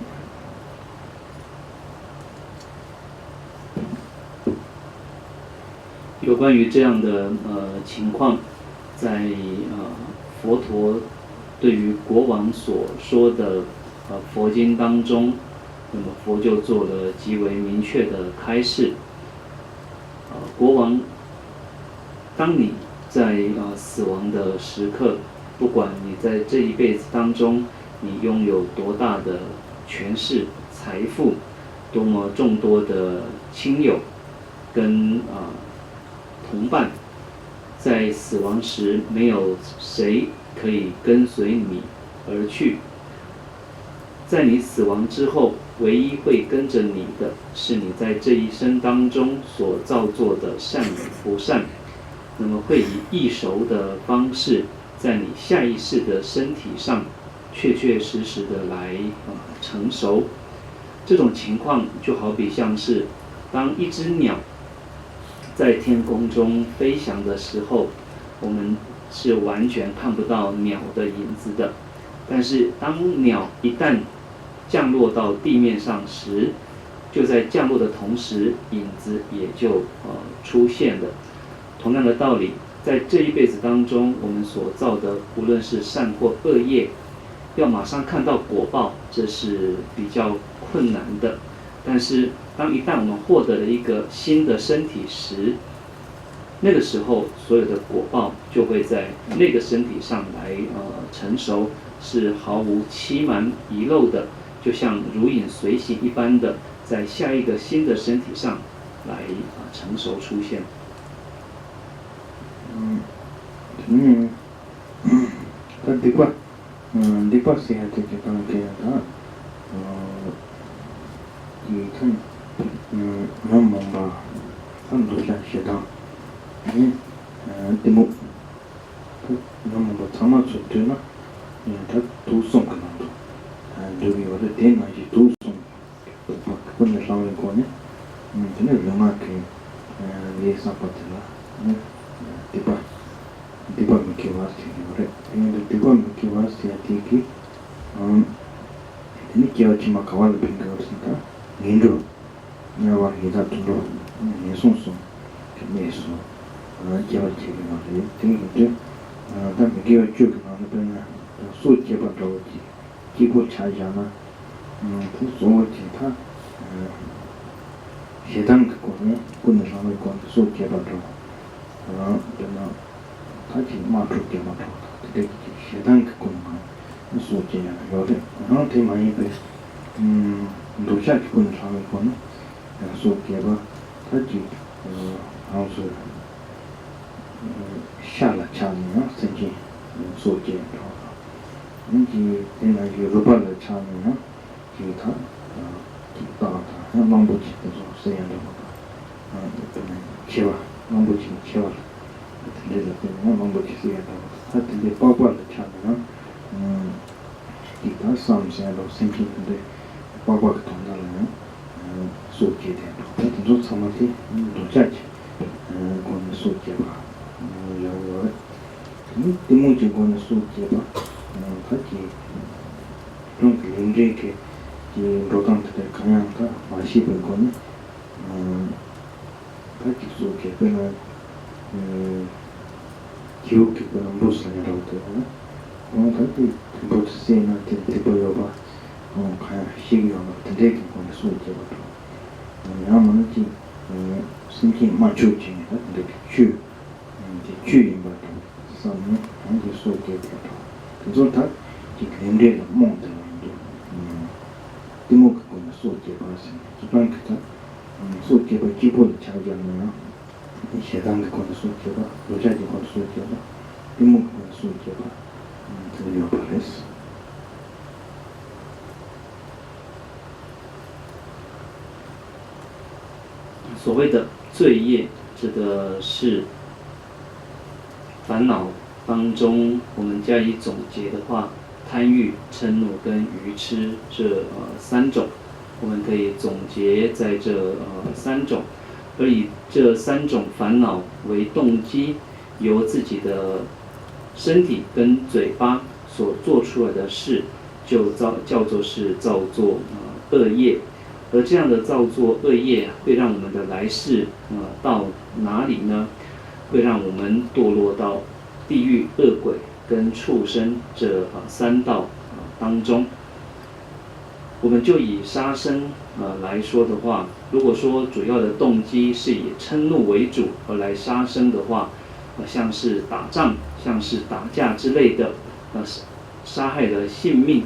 有关于这样的情况，在佛陀对于国王所说的佛经当中，那么佛就做了极为明确的开示。国王，当你在死亡的时刻，不管你在这一辈子当中你拥有多大的权势、财富，多么众多的亲友跟同伴，在死亡时没有谁可以跟随你而去。在你死亡之后，唯一会跟着你的是你在这一生当中所造作的善与不善，那么会以易熟的方式，在你下一世的身体上确确实实的来成熟。这种情况就好比像是当一只鸟在天空中飞翔的时候，我们是完全看不到鸟的影子的。但是当鸟一旦降落到地面上时，就在降落的同时，影子也就出现了。同样的道理，在这一辈子当中，我们所造的无论是善或恶业，要马上看到果报，这是比较困难的。但是当一旦我们获得了一个新的身体时，那个时候所有的果报就会在那个身体上来成熟，是毫无欺瞒遗漏的，就像如影随形一般的，在下一个新的身体上来成熟出现。Dipa sehat itu kan kita di kan nomor kan dosa sedang ini demo nomor sama sudah na tak tusung kan tu jadi ada dengan itu tusung pun sama kau ni ini lama ke ni sampai lah dipa mkiwas ni ini dipa mkiwas ya tiki ini kiau cuma kawal bingkau sih Nindro, nyawa kita dulu, nesungsung, kemesu, jawa ciri nanti, tinggi, tapi kiau juga nanti punya, suci pada uji, kibu cajana, tu semua kita, sedang kekurangan, guna sama ikon suci pada, dan tadi makhluk dia pada, jadi sedang kekurangan, suci ya, jadi, nanti main itu, 도시락 기본을 잡을 거는 소개가 다지 아무서 샤라 차는 생기 소개 인지 내가 이 로바를 차는 기타 기타가 망보지 그래서 세야는 거다 키와 망보지 키와 근데 그 망보지 세야다 하여튼 빠빠를 차는 기타 삼세로 생기는데 빠빠 그 돈달라요 소개돼. 하여튼 좀 참아지 도자지. 그건 소개봐. 여러 디모지 거는 소개봐. 같이 좀 굉장히 이 로단한테 그냥 다 마시는 거는 같이 소개는 기억이 그런 무슨이라고 되나? 같이 보트세나 대보여봐. 그냥 시기가 되게 거는 소개봐. 야만지 생긴 맞추지는 근데 주인 같은 사람은 아주 소개다. 그래서 다 지금 몽들 디모크는 소개받았어요. 주변 그다 소개받 기본 자격이나 세상 거는 소개받 로자지 거는 소개받 디모크는 소개받 드디어 받았어.所谓的罪业，指的是烦恼当中，我们加以总结的话，贪欲、嗔怒跟愚痴这三种，我们可以总结在这三种，而以这三种烦恼为动机，由自己的身体跟嘴巴所做出来的事，就叫做是造作恶业。而这样的造作恶业会让我们的来世到哪里呢？会让我们堕落到地狱、恶鬼跟畜生这三道当中。我们就以杀生来说的话，如果说主要的动机是以嗔怒为主而来杀生的话，像是打仗、像是打架之类的，杀害了性命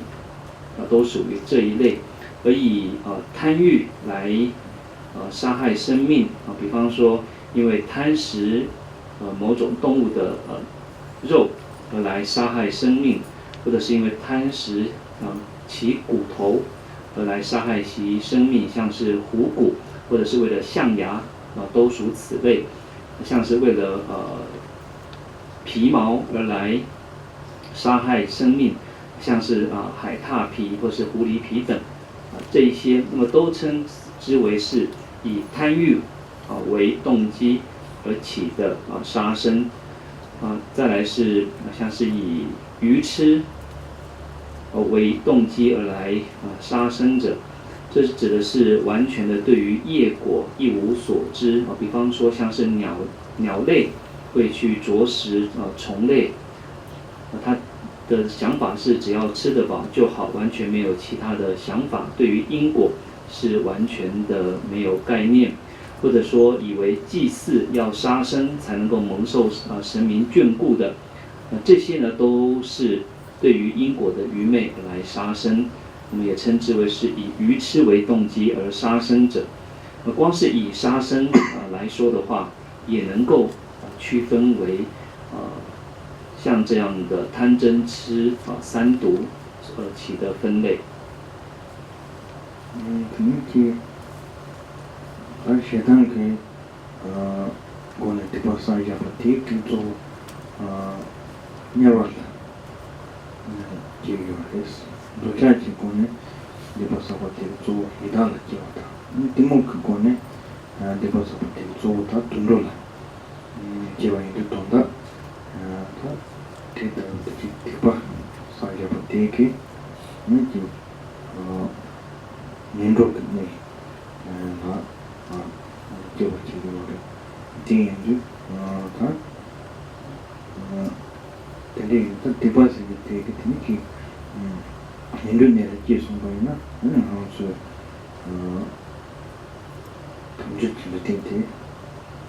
都属于这一类。而以贪欲来杀害生命比方说因为贪食某种动物的肉而来杀害生命，或者是因为贪食其骨头而来杀害其生命，像是虎骨，或者是为了象牙都属此类，像是为了皮毛而来杀害生命，像是海獭皮或是狐狸皮等。这一些，那么都称之为是以贪欲为动机而起的杀生再来是像是以愚痴为动机而来杀生者，这指的是完全的对于业果一无所知比方说像是鸟类会去啄食虫类，它的想法是只要吃得饱就好，完全没有其他的想法，对于因果是完全的没有概念，或者说以为祭祀要杀生才能够蒙受神明眷顾的，这些呢都是对于因果的愚昧而来杀生，我们也称之为是以愚痴为动机而杀生者。光是以杀生来说的话，也能够区分为像这样的贪嗔痴三毒起的分类。可能是शेतान के कोने टिपा साइजा पति किंतु न्यावाला जियो है दोचाची कोने टिपा सापति जो इदाला जियोता तिमुक कोने टिपा सापति जो था तुंडोला जिवा इंदु तोंदा था टिपा साइजा पति के निजी निंडो ने ना 제가 지금 뒤에도 다 근데 또 디바이스가 되게 되게 인터넷에 계속 보이나 아무튼 컴퓨터도 되게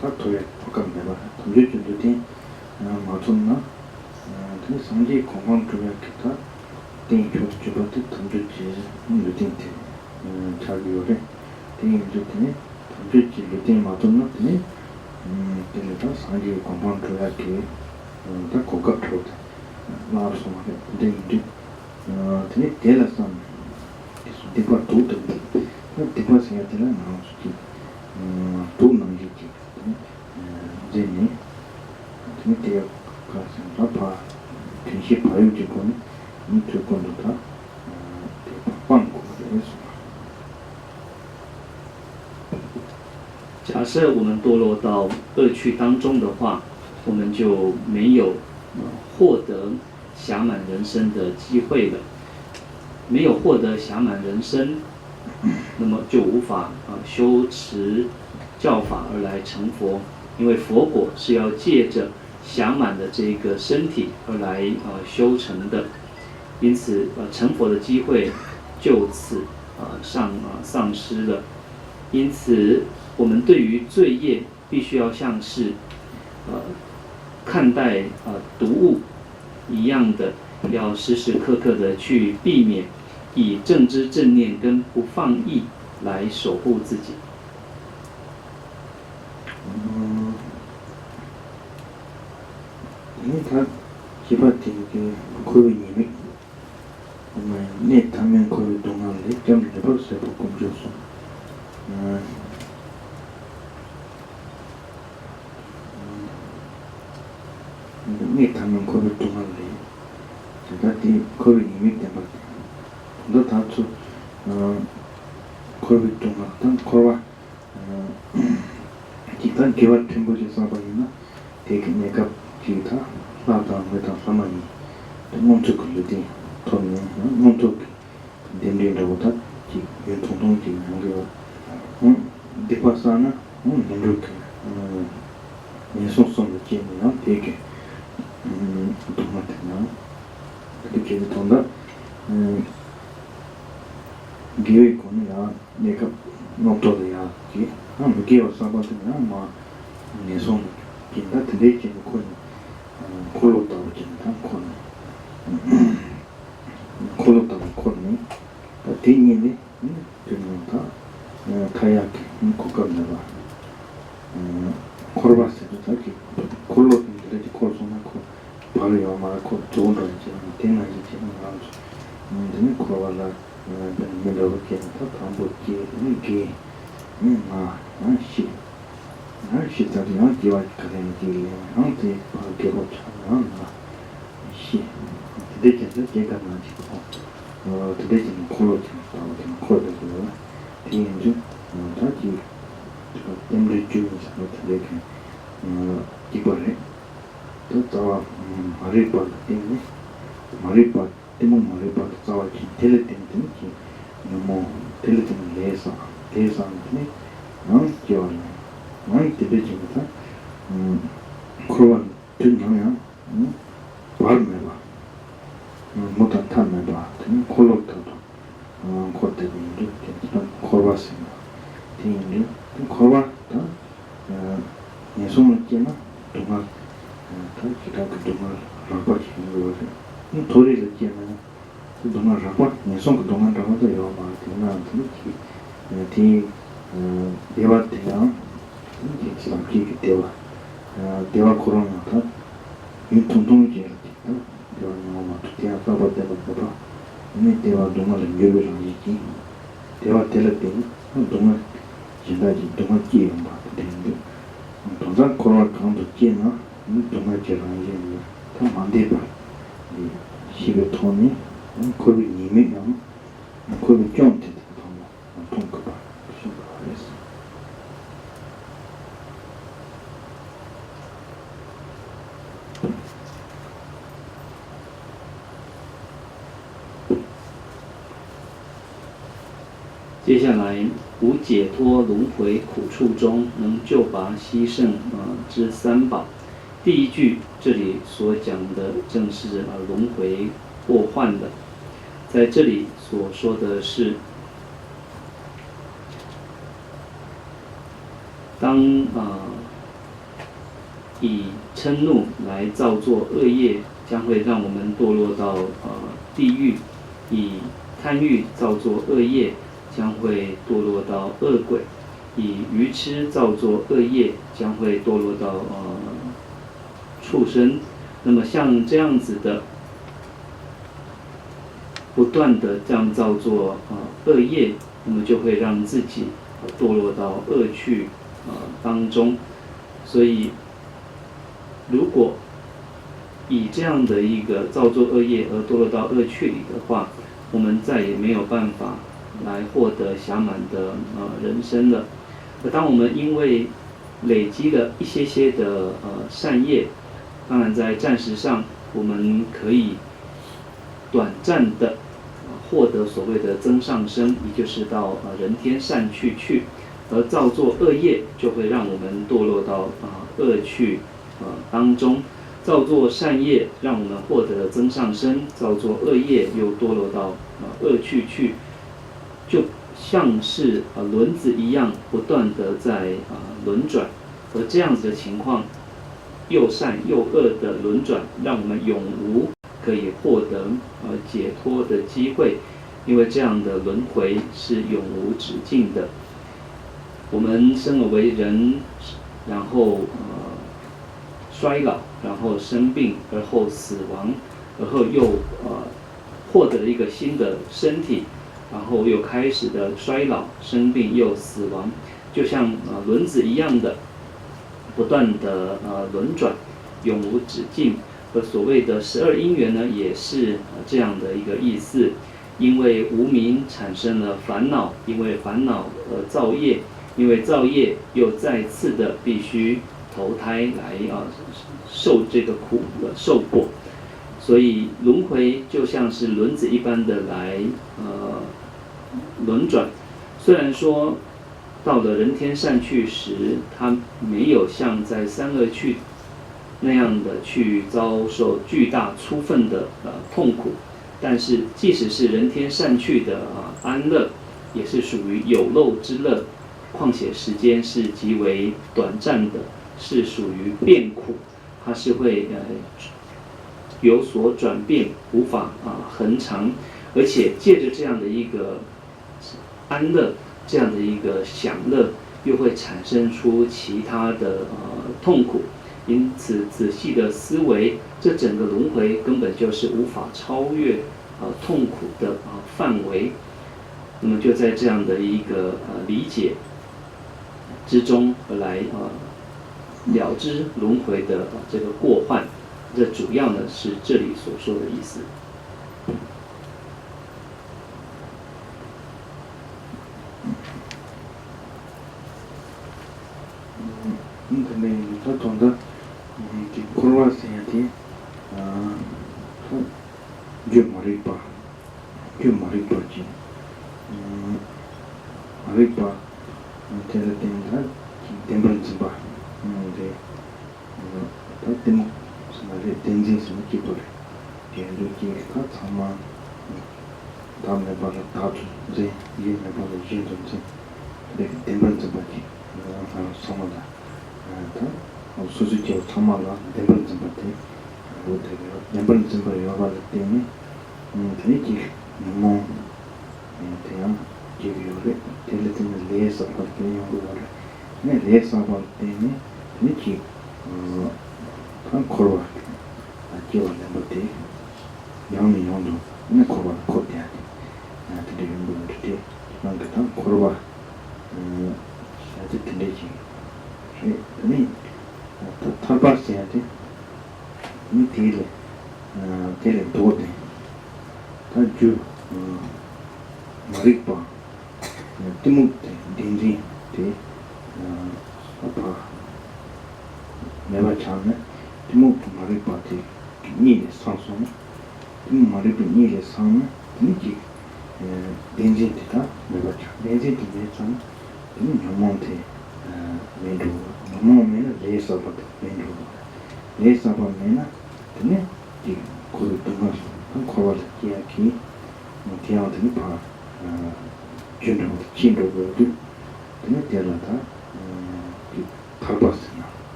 다 도에 가끔 내가 컴퓨터도 되게 맞췄나 근데 상지 공간 쪽에 기타 되게 좋죠 컴퓨터도 되게 잘 요래 되게 좋네 그렇지 루틴 맞췄는데 근데 상지 공간 쪽에 다 고급 프로다 나와서 근데 이제 되게 대단한 디파 도도 디파 생각되는 나오지 또 남기지 이제니 되게 가서 봐 진시 봐요지고는 이 조건도 다 빵고 그래서假设我们堕落到恶趣当中的话，我们就没有获得暇满人生的机会了。没有获得暇满人生，那么就无法修持教法而来成佛，因为佛果是要借着暇满的这个身体而来修成的，因此成佛的机会就此丧失了。因此，我们对于罪业必须要像是看待毒物一样的，要时时刻刻的去避免，以正知正念跟不放逸来守护自己。因为他基本上可以你们那他们可以动啊，你讲的不是不工作说，那他们可以动啊，你，这个的可以你们点吧，那他说，可以动啊，但可以kita kewa tempo je saba ina tek neka kita lata meta samani montuk leti tonne montuk demre rawata ki yentong ki ngero depasana nenduk ne sonson de ki na tek tomatena tek tonda giwe kon ya neka nokto ya ki gewa sabatena ma neson kinda tleche ko kolota kinda kolota ko ni tini ni tunta kayak ko kamna ba korba se ta ki kolot ni de ko sona ko paru ya ma ko jonda ji tena ji ji na ni ko wala ben me lo ke ta tambo ki ni ki shi tari jiwa karen ji anti ke ho cha shi de ke de ka na ji ko de ji ko ji ko de ko ti ji ta ji temre ju sa de ke ji ko re to ta mari pa temo mari pa ta wa ji tele ten ki no tele ten lesa ni jiwa te de jingta kowan tunnya bar me ba mota tan me ba kolok ta ko te ni de korwa se ti ni korwa ta ne so ke na to ma ta kita ke to ma ra pa chi ni ni thori le ke na to ma ra pa ne so ke to ma ra ma de yo ma ti na ti dewa te ya ki dewa corona ta yu tundung ji dewa no ma tu ya pa ba de ba ni dewa doma le gebe ri ki dewa tele te doma jinda ji doma ki ba de ni to za corona kan do ki na ni doma ji ra ji ta ma de ba ni shi be to ni ko bi ni me na ko bi kyon te to ko ba shi ba yes。接下来，无解脱轮回苦处中能救拔牺牲之三宝。第一句这里所讲的正是轮回祸患的，在这里所说的是，当以嗔怒来造作恶业，将会让我们堕落到地狱；以贪欲造作恶业，将会堕落到恶鬼；以愚痴造作恶业，将会堕落到畜生。那么像这样子的，不断的这样造作恶业，那么就会让自己堕落到恶趣当中。所以，如果以这样的一个造作恶业而堕落到恶趣里的话，我们再也没有办法来获得暇满的人生了。当我们因为累积了一些的善业，当然在暂时上我们可以短暂的获得所谓的增上生，也就是到人天善趣去，而造作恶业就会让我们堕落到恶趣当中。造作善业让我们获得增上生，造作恶业又堕落到恶趣去，就像是轮子一样不断的在轮转，而这样子的情况，又善又恶的轮转，让我们永无可以获得解脱的机会，因为这样的轮回是永无止境的。我们生而为人，然后衰老，然后生病，而后死亡，而后又获得一个新的身体，然后又开始的衰老、生病又死亡，就像轮子一样的不断的轮转，永无止境。而所谓的12因缘呢，也是这样的一个意思。因为无明产生了烦恼，因为烦恼造业，因为造业又再次的必须投胎来受这个苦的受果，所以轮回就像是轮子一般的来轮转。虽然说到了人天善趣时，它没有像在三恶趣那样的去遭受巨大粗分的痛苦，但是即使是人天善趣的安乐，也是属于有漏之乐，况且时间是极为短暂的，是属于变苦，它是会有所转变，无法恒长，而且借着这样的一个安乐，这样的一个享乐，又会产生出其他的痛苦。因此，仔细的思维，这整个轮回根本就是无法超越痛苦的范围。那么就在这样的一个理解之中，而来了知轮回的这个过患。这主要呢是这里所说的意思。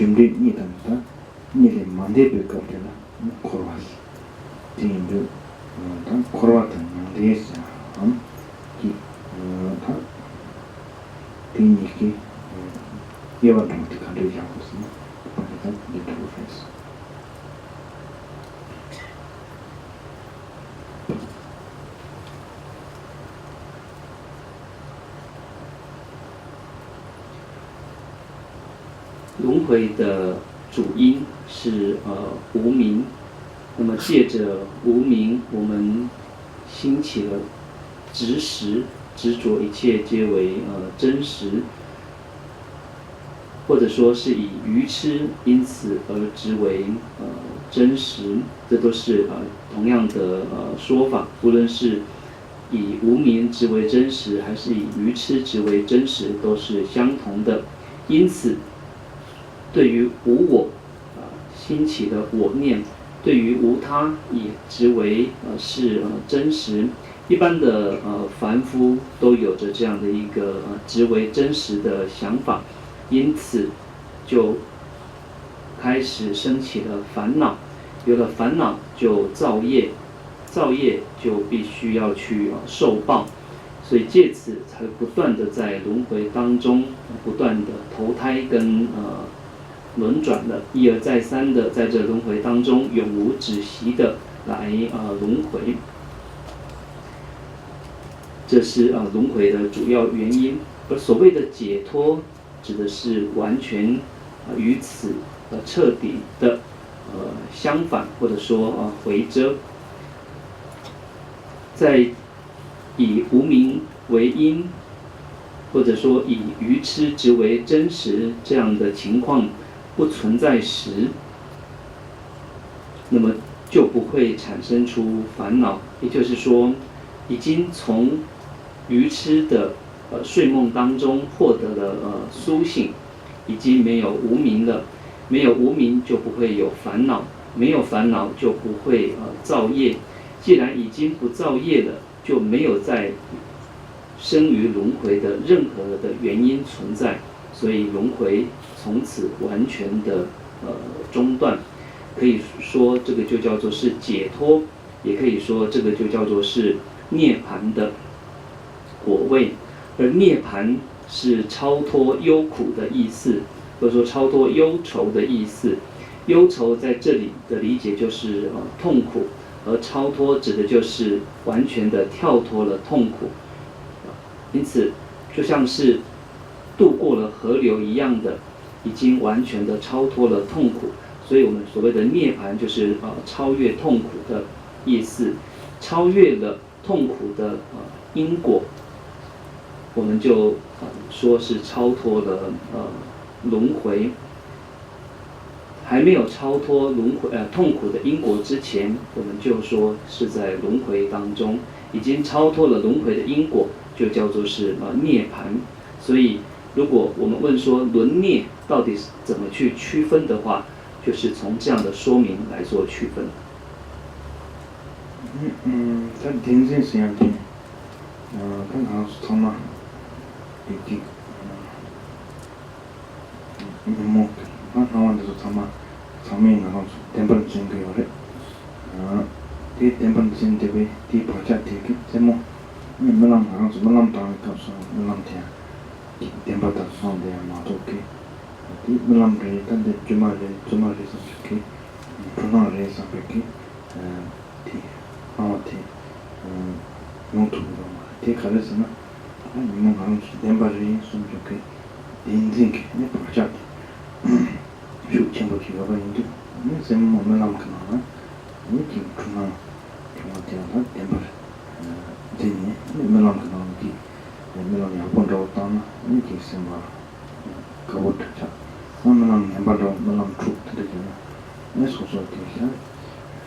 jumri ni tamta ni le mande be kaptela korwas tindu ta korwatan res am ki ta tinni ki yewa tamti kandu jakosna pa ta little face轮回的主因是无明，那么借着无明，我们兴起了执实，执着一切皆为真实，或者说是以愚痴因此而执为真实，这都是同样的说法，无论是以无明执为真实，还是以愚痴执为真实，都是相同的。因此，对于无我兴起的我念，对于无他也执为是真实。一般的凡夫都有着这样的一个执为真实的想法，因此就开始升起了烦恼，有了烦恼就造业，造业就必须要去受报，所以借此才不断的在轮回当中不断的投胎跟轮转的，一而再三的在这轮回当中永无止息的来轮回，这是轮回的主要原因。而所谓的解脱，指的是完全与此彻底的相反，或者说回遮。在以无明为因，或者说以愚痴执为真实这样的情况不存在时，那么就不会产生出烦恼。也就是说，已经从愚痴的睡梦当中获得了苏醒，已经没有无明了，没有无明就不会有烦恼，没有烦恼就不会造业。既然已经不造业了，就没有再生于轮回的任何的原因存在，所以轮回从此完全的中断。可以说这个就叫做是解脱，也可以说这个就叫做是涅槃的果位。而涅槃是超脱忧苦的意思，或者说超脱忧愁的意思。忧愁在这里的理解就是痛苦，而超脱指的就是完全的跳脱了痛苦。因此，就像是渡过了河流一样的，已经完全的超脱了痛苦。所以我们所谓的涅槃就是超越痛苦的意思，超越了痛苦的因果，我们就说是超脱了轮回。还没有超脱轮回痛苦的因果之前，我们就说是在轮回当中，已经超脱了轮回的因果，就叫做是涅槃。所以，如果我们问说轮涅到底怎么去区分的话，就是从这样的说明来做区分。在天性上边，看好什么？もうなんでsama yang harus tempat sendiri oleh, di tempat sendiri di pajak di semua melam harus melam tahun itu melam dia di tempat tersebut dia masuk ke di melam dari tadi cuma dari sampai ke pernah dari sampai ke di awal di nutup di kalau sana memang harus tempat dari sampai ke di inti ini pajak全部去搞办的，那什么我们啷个弄啊？你就出那，出那点他点不来，这呢，你们啷个弄的？你们啷个帮着当啊？你就什么搞不成啥？我们啷个帮着，我们啷个出他这个，你说说这些，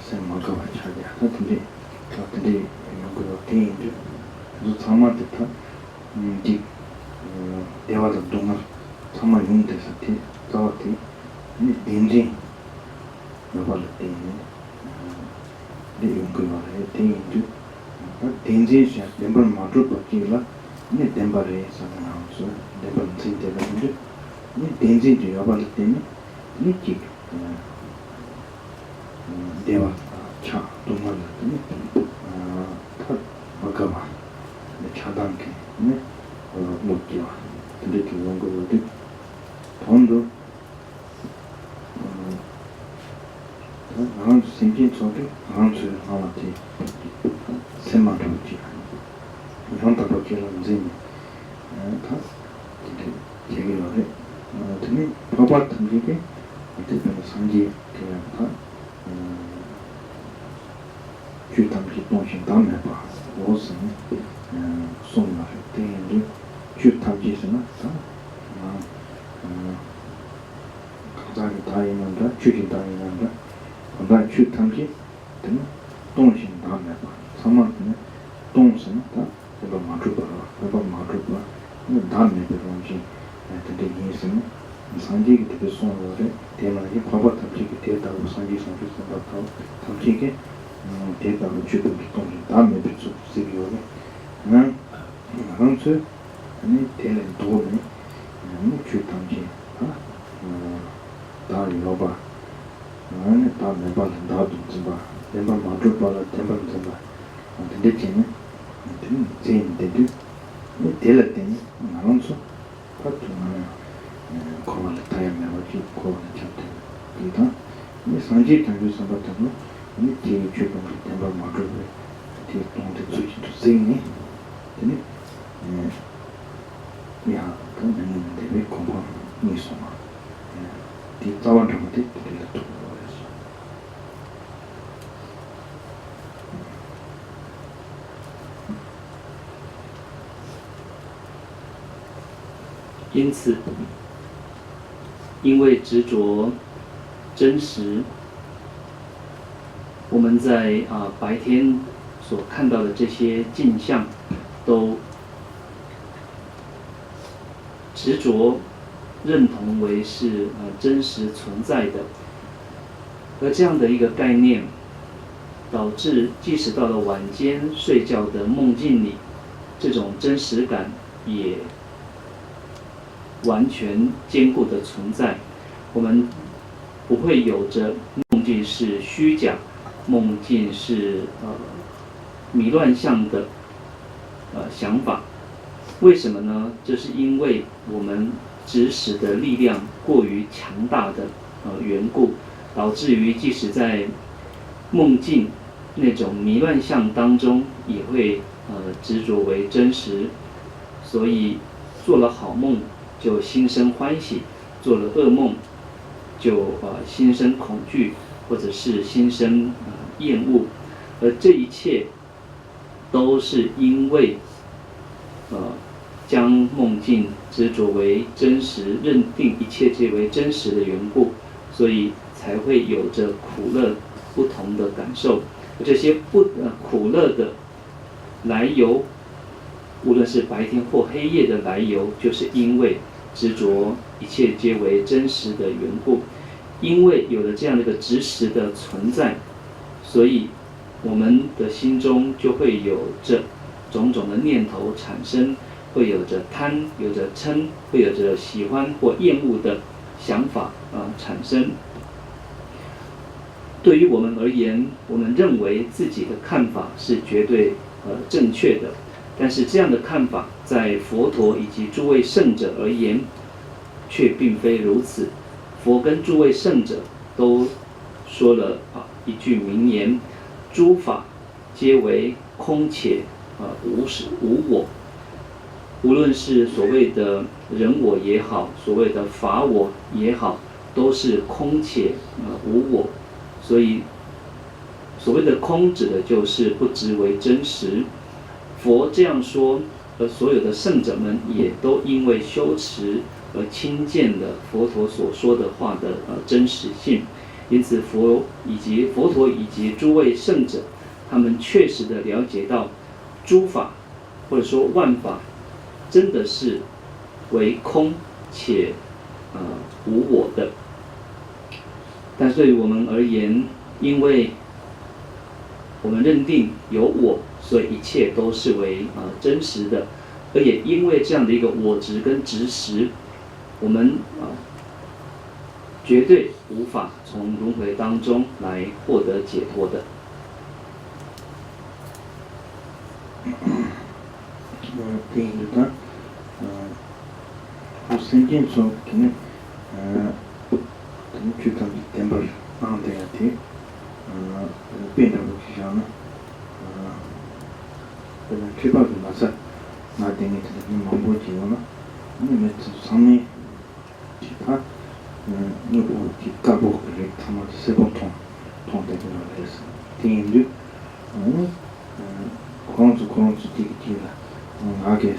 什么搞不成的？他这里，他这里有个电影的，就他妈的他，的，电话的东啊，他妈用的是的，找的。你点睛，有把它点呢，你用个话来点就，点睛是点把马祖把起了，你点把嘞啥个好说，点把自己点了就，你点睛就要把它点呢， 직 대화 차 동안에 타 아까마 차단게 못지와 근데 그런 거거든 돈도 한 생긴 속에 한수 하나지 세만원지 현타로기는 이제 다 되게 요래 되게 바바 던지게 어쨌든 상지 그냥 다 주탐지 동신 다음에 봐 무슨送了对应주탐지스나 다 가자기 다이는다 주기 다이는다 나 주탐지 등 동신 다음에 봐 상만은 동신 다 내가 맞추더라 내가 맞추더라 다음에 그런지 근데 이해는 상지기 되게 손으로 대만이 바바 탐지기 대다고 상지 상지 생각하고 탐지기 대다로 주도 동신 다음에 비추 시비오네 한수 아니 대는 도네 주탐지 다 이거봐 아니 다 매번 다도 좀 봐. 매번 맞을 거라 대번 좀 봐. 근데 쟤는 제인데도 이 될 때는 나온서 같은 코만 타임에 와지 코만 잡대. 그러니까 이 상지 단계에서 봤다고 이 뒤에 주변 대번 맞을 때 뒤에 동대 수치도 세네. 근데 야, 그러면 왜 공부 미소마. 뒤 자원 좀 돼.因此，因为执着真实，我们在白天所看到的这些镜像，都执着认同为是真实存在的，而这样的一个概念，导致即使到了晚间睡觉的梦境里，这种真实感也完全坚固的存在。我们不会有着梦境是虚假，梦境是迷乱象的想法。为什么呢？这是因为我们指使的力量过于强大的缘故，导致于即使在梦境那种迷乱象当中，也会执着为真实。所以做了好梦就心生欢喜，做了噩梦就心生恐惧，或者是心生厌恶。而这一切都是因为将梦境执着为真实，认定一切皆为真实的缘故，所以才会有着苦乐不同的感受。这些苦乐的来由，无论是白天或黑夜的来由，就是因为执着一切皆为真实的缘故。因为有了这样的一个执实的存在，所以我们的心中就会有着种种的念头产生，会有着贪，有着嗔，会有着喜欢或厌恶的想法产生。对于我们而言，我们认为自己的看法是绝对正确的，但是这样的看法在佛陀以及诸位圣者而言，却并非如此。佛跟诸位圣者都说了一句名言：诸法皆为空且无我。无论是所谓的人我也好，所谓的法我也好，都是空且无我。所以所谓的空指的就是不执为真实。佛这样说，而所有的圣者们也都因为修持而亲见了佛陀所说的话的真实性。因此佛陀以及诸位圣者，他们确实的了解到诸法或者说万法真的是为空且无我的。但对于我们而言，因为我们认定有我，所以一切都是为真实的，而也因为这样的一个我执跟执实，我们绝对无法从轮回当中来获得解脱的。第一个，圣经中呢，去看点吧，那这样的，变得不一样了，去吧，那是，那等于就是忙不起了，因为这上面其他，你不去干不回来，他们是不通的这种类似，听着，可能是这个了。아게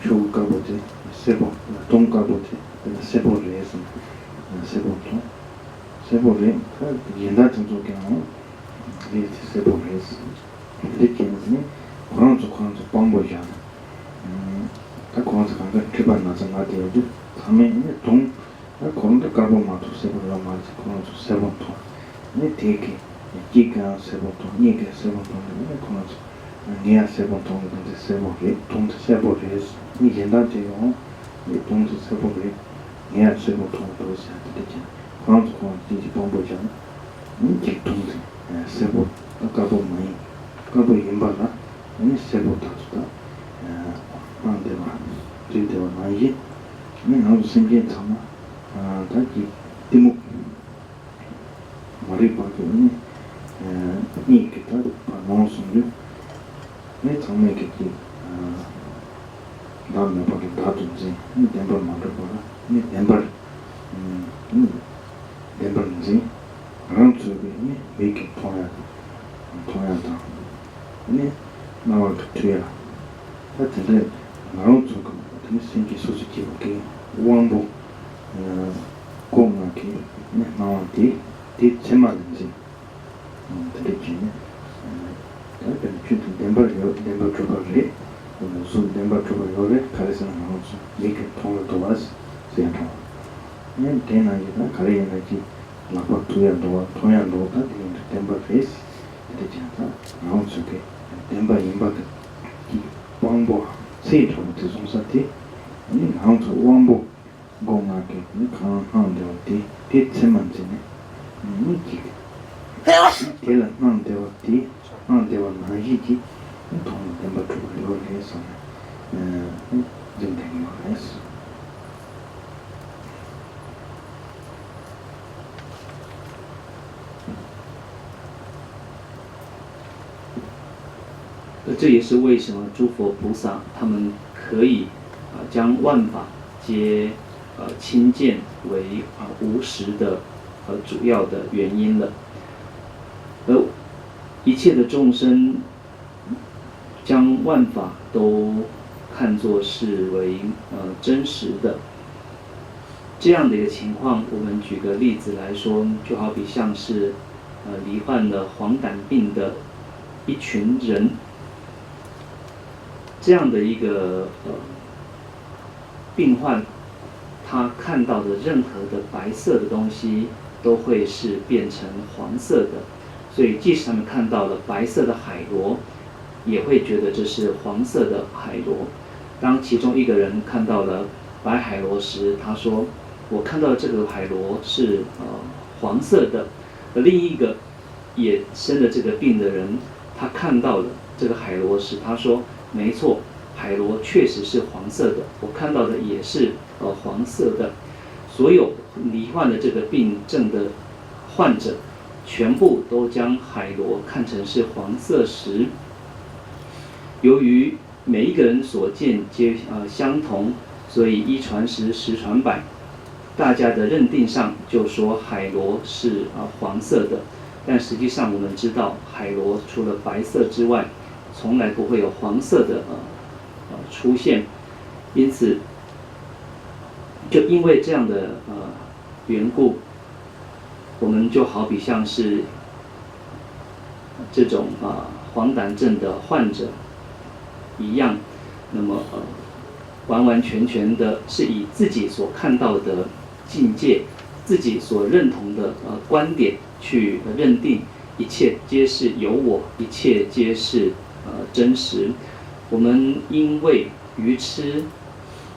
쇼가보지 세보 동가보지 세보레스 세보레 옛날 정도게는 이 세보레스 이렇게 하면 그런 방법이야. 다 그런 생각을 기반 나선 가지고 다음에 동 그런 데 가보 마도 세보라 말지 그런 세보토 네 되게 기가 세보토 니게 세보토 그런 니아 세보토 근데 세보게 동도 세보레스 니 옛날에요 이 동도 세보게 니아 세보토도 시작되지 그런 뒤지 방법이잖아 니 동도 세보 가보 많이 가보 임바라 니 세보토다 안되마 뒤되와 많이 니 나도 생긴 참아 다기 디목 머리 바꾸니 니 기타 방송을 네 정맥이지 다음에 밖에 다 준지 이 덴버 만들어봐라 이 덴버인지 그런 쪽이 메이킹 통하다 네 나와 뒤야 하여튼 나온 쪽 같은 생기 소식이 오게 왕복 공학이 네 나와 뒤 제만인지 되겠지 그래서 좀 덴버 쪽으로 무슨 덴버 쪽으로 가려서 나오죠. 이게 통을 도와서 세요. 네, 대나이다 가려야지. 나빠 투야도 다 덴버 페이스 되잖아. 나오죠. 덴버 임박 왕보 세트로 대송사티 이 나오죠. 왕보 공학이 강한데 어디 대체만지네. 이게 대라 난데 어디 대와 나이지 돈 덴버 쪽으로 해서 좀 되는 거 했어.这也是为什么诸佛菩萨他们可以将万法皆亲见为无实的主要的原因了。而一切的众生将万法都看作是为真实的，这样的一个情况，我们举个例子来说，就好比像是罹患了黄疸病的一群人，这样的一个病患，他看到的任何的白色的东西都会是变成黄色的。所以即使他们看到了白色的海螺，也会觉得这是黄色的海螺。当其中一个人看到了白海螺时，他说：“我看到这个海螺是黄色的。”而另一个也生了这个病的人，他看到了这个海螺时，他说：“没错，海螺确实是黄色的，我看到的也是黄色的。”所有罹患的这个病症的患者，全部都将海螺看成是黄色时，由于每一个人所见皆相同，所以一传十，十传百，大家的认定上就说海螺是黄色的。但实际上我们知道，海螺除了白色之外，从来不会有黄色的出现。因此，就因为这样的缘故，我们就好比像是这种黄疸症的患者一样，那么完完全全的是以自己所看到的境界、自己所认同的观点去认定一切皆是有我，一切皆是真实。我们因为愚痴、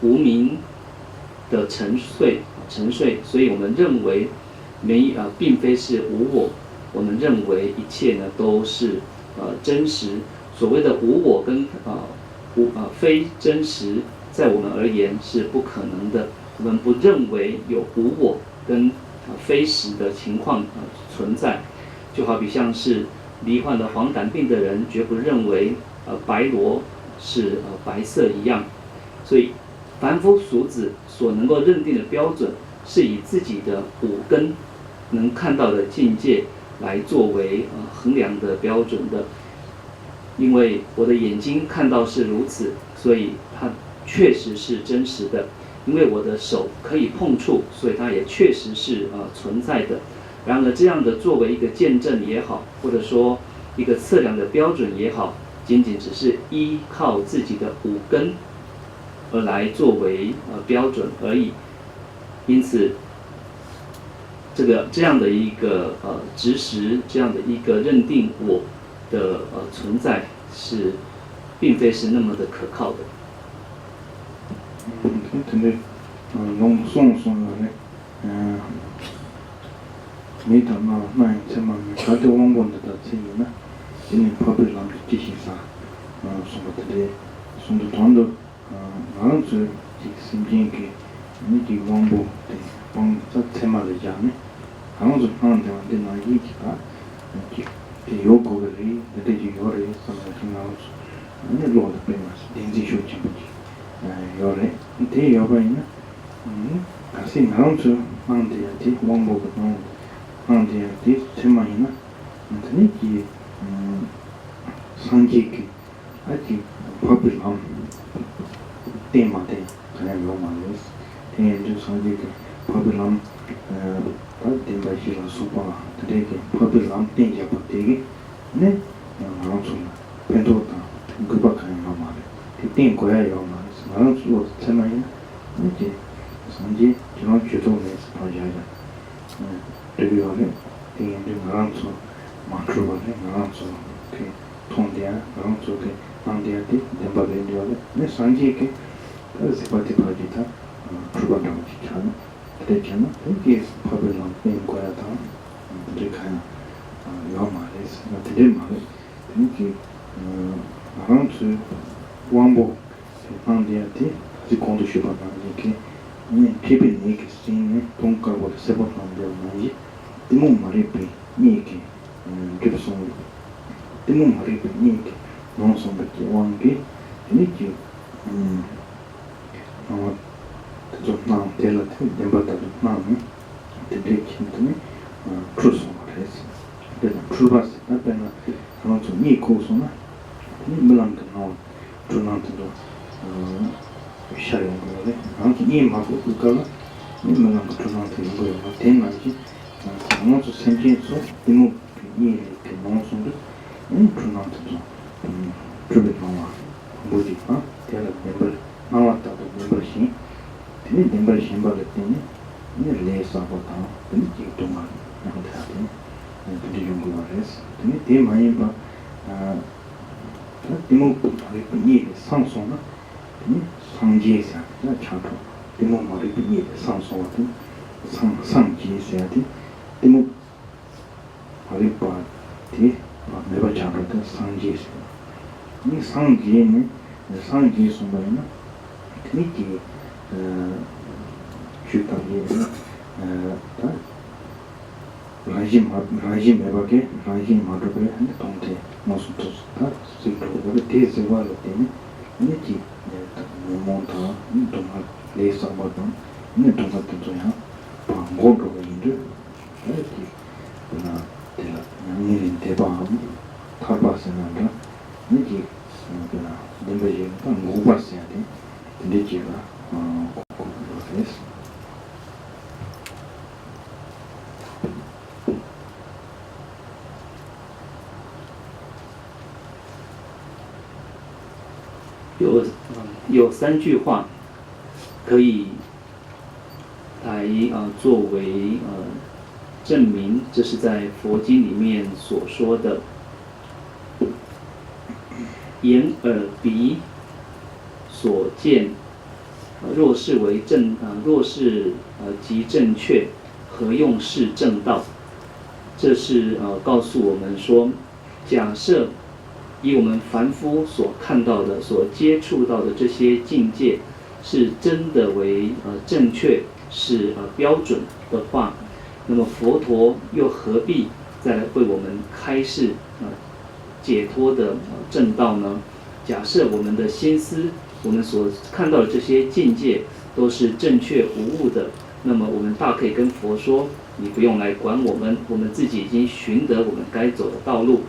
无明的沉睡，沉睡，所以我们认为并非是无我，我们认为一切呢都是真实。所谓的无我跟非真实，在我们而言是不可能的。我们不认为有无我跟非实的情况存在，就好比像是罹患了黄疸病的人，绝不认为白螺是白色一样。所以凡夫俗子所能够认定的标准，是以自己的五根能看到的境界来作为衡量的标准的。因为我的眼睛看到是如此，所以它确实是真实的。因为我的手可以碰触，所以它也确实是存在的。然而，这样的作为一个见证也好，或者说一个测量的标准也好，仅仅只是依靠自己的五根而来作为标准而已。因此，这样的一个执实，这样的一个认定我的存在并非是那么的可靠的。근데 너무 송송하네. 메이터 나인 참만 가도 원본다 챙이나. 이는 법을 남기 지시사. 소모들이 손도 돈도 나한테 심진기 미기 원보 원자 테마를 잡네. 아무도 하는데 나 이기가 이 요거들이 내지 요래 선생님 나오죠. 아니 로드 빼면서 딘지 쇼지 요래 대 여바이나 같이 나오죠. 만데야지 원보가 나오고 만데야지 테마이나 근데 이 상기기 아직 법을 안 테마데 그냥 요만이스 대인주 상기기 법을 안 대바시라 수바 되게 법을 안 땡겨 되게 네 나오죠. 펜도다 그밖에 안 말해. 그때 거야 요만 나는 또 테마이나 이제 상기 저런 주도에서 봐야죠. 되게요. 대인주 나랑서 마크로바네 나랑서 그 통대야 나랑서 그 안대야지 덴바데요. 네 상기게 그래서 파티 파지다 주반다고 지잖아. 그랬잖아. 이게 법을 안 땡긴 거야 다. 이렇게 요 말에서 되게 말해. 이게 나랑서 원보 안대야지 같이 공도 쉬어봐 이렇게 네 피비니 그 신 동가고 세번한데 뭐지? 이모 말이피 니게 그래서 이모 말이피 니게 농성밖에 원게 니게 좀 텔라트 덴바다도 나는 되게 힘드네 크루스 말했어. 그래서 크루바스 나타나 하나 좀 니코소나 니 물랑도 나와 주난도 샤요 거래. 아무튼 이 마고 그거가 이 물랑도 주난도 이거요. 대만지 아무튼 생긴소 이모 이 농성도 이 주난도 주베 나와 뭐지? 대라 멤버 나왔다고 멤버시 근데 멤버 심바를 때문에 이 레이스하고다 근데 지금만 나한테 근데 좀 그거래서 근데 대 많이 봐 이모 이 상송나 상지에서 차도 이모 말이 이 상송한테 상지에서 이모 말이 봐티 내가 차도 상지에서 이 상지에는 상지에서 뭐냐 그니까 주타기에 라짐 해봐게 라짐 마르베 한데 동태 모습도 다 지도가 대세와 때문에 이게 몬타 동화 레이서 버튼 이 동화도 줘야 방고로 인도 이렇게 나 대라 양일인 대방 타바스나가 이게 그나 멤버지 못 봤어야 돼. 근데 제가 그래서有3句话可以来作为证明，这是在佛经里面所说的眼耳鼻所见若是为正若是即正确，何用是正道？这是告诉我们说，假设以我们凡夫所看到的、所接触到的这些境界，是真的为正确，是标准的话，那么佛陀又何必再来为我们开示解脱的正道呢？假设我们的心思，我们所看到的这些境界都是正确无误的，那么我们大可以跟佛说，你不用来管我们，我们自己已经寻得我们该走的道路。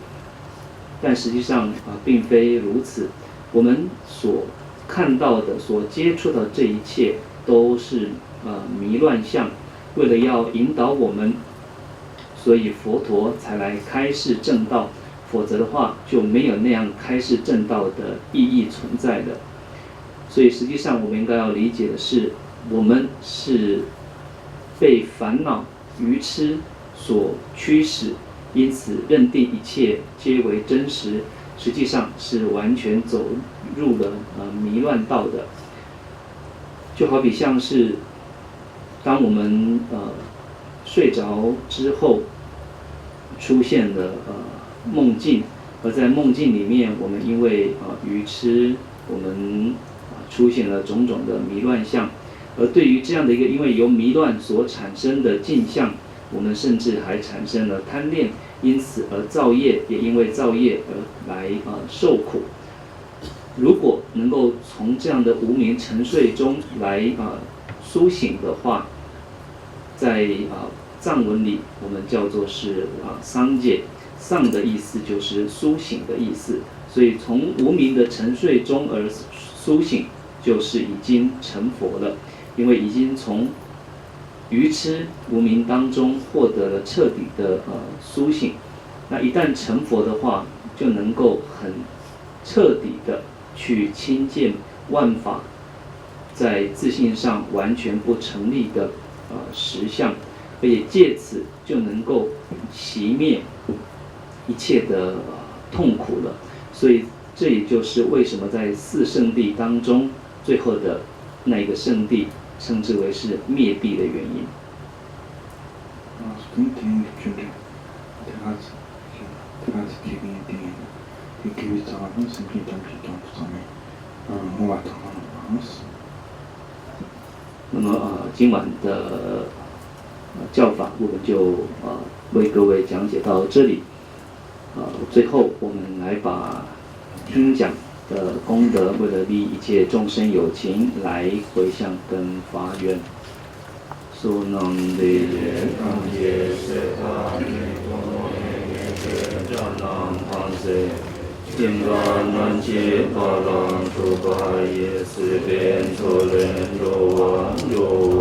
但实际上并非如此，我们所看到的、所接触的这一切都是迷乱相，为了要引导我们，所以佛陀才来开示正道，否则的话就没有那样开示正道的意义存在的。所以实际上我们应该要理解的是，我们是被烦恼、愚痴所驱使，因此认定一切皆为真实，实际上是完全走入了迷乱道的。就好比像是当我们睡着之后，出现了梦境，而在梦境里面，我们因为愚痴，我们出现了种种的迷乱相，而对于这样的一个因为由迷乱所产生的境象，我们甚至还产生了贪恋，因此而造业，也因为造业而来受苦。如果能够从这样的无明沉睡中来苏醒的话，在藏文里我们叫做是桑界，桑的意思就是苏醒的意思，所以从无明的沉睡中而苏醒，就是已经成佛了，因为已经从愚痴无明当中获得了彻底的苏醒。那一旦成佛的话，就能够很彻底的去亲见万法在自性上完全不成立的实相，而且借此就能够熄灭一切的痛苦了。所以这也就是为什么在四圣谛当中，最后的那一个圣谛称之为是灭谛的原因。那么今晚的教法我们就为各位讲解到这里。最后我们来把听讲的功德，为了利益一切众生有情，来回向跟发愿。苏南地安耶舍他尼多耶耶迦南潘塞金刚南揭巴朗图巴耶斯边陀连罗哇罗哇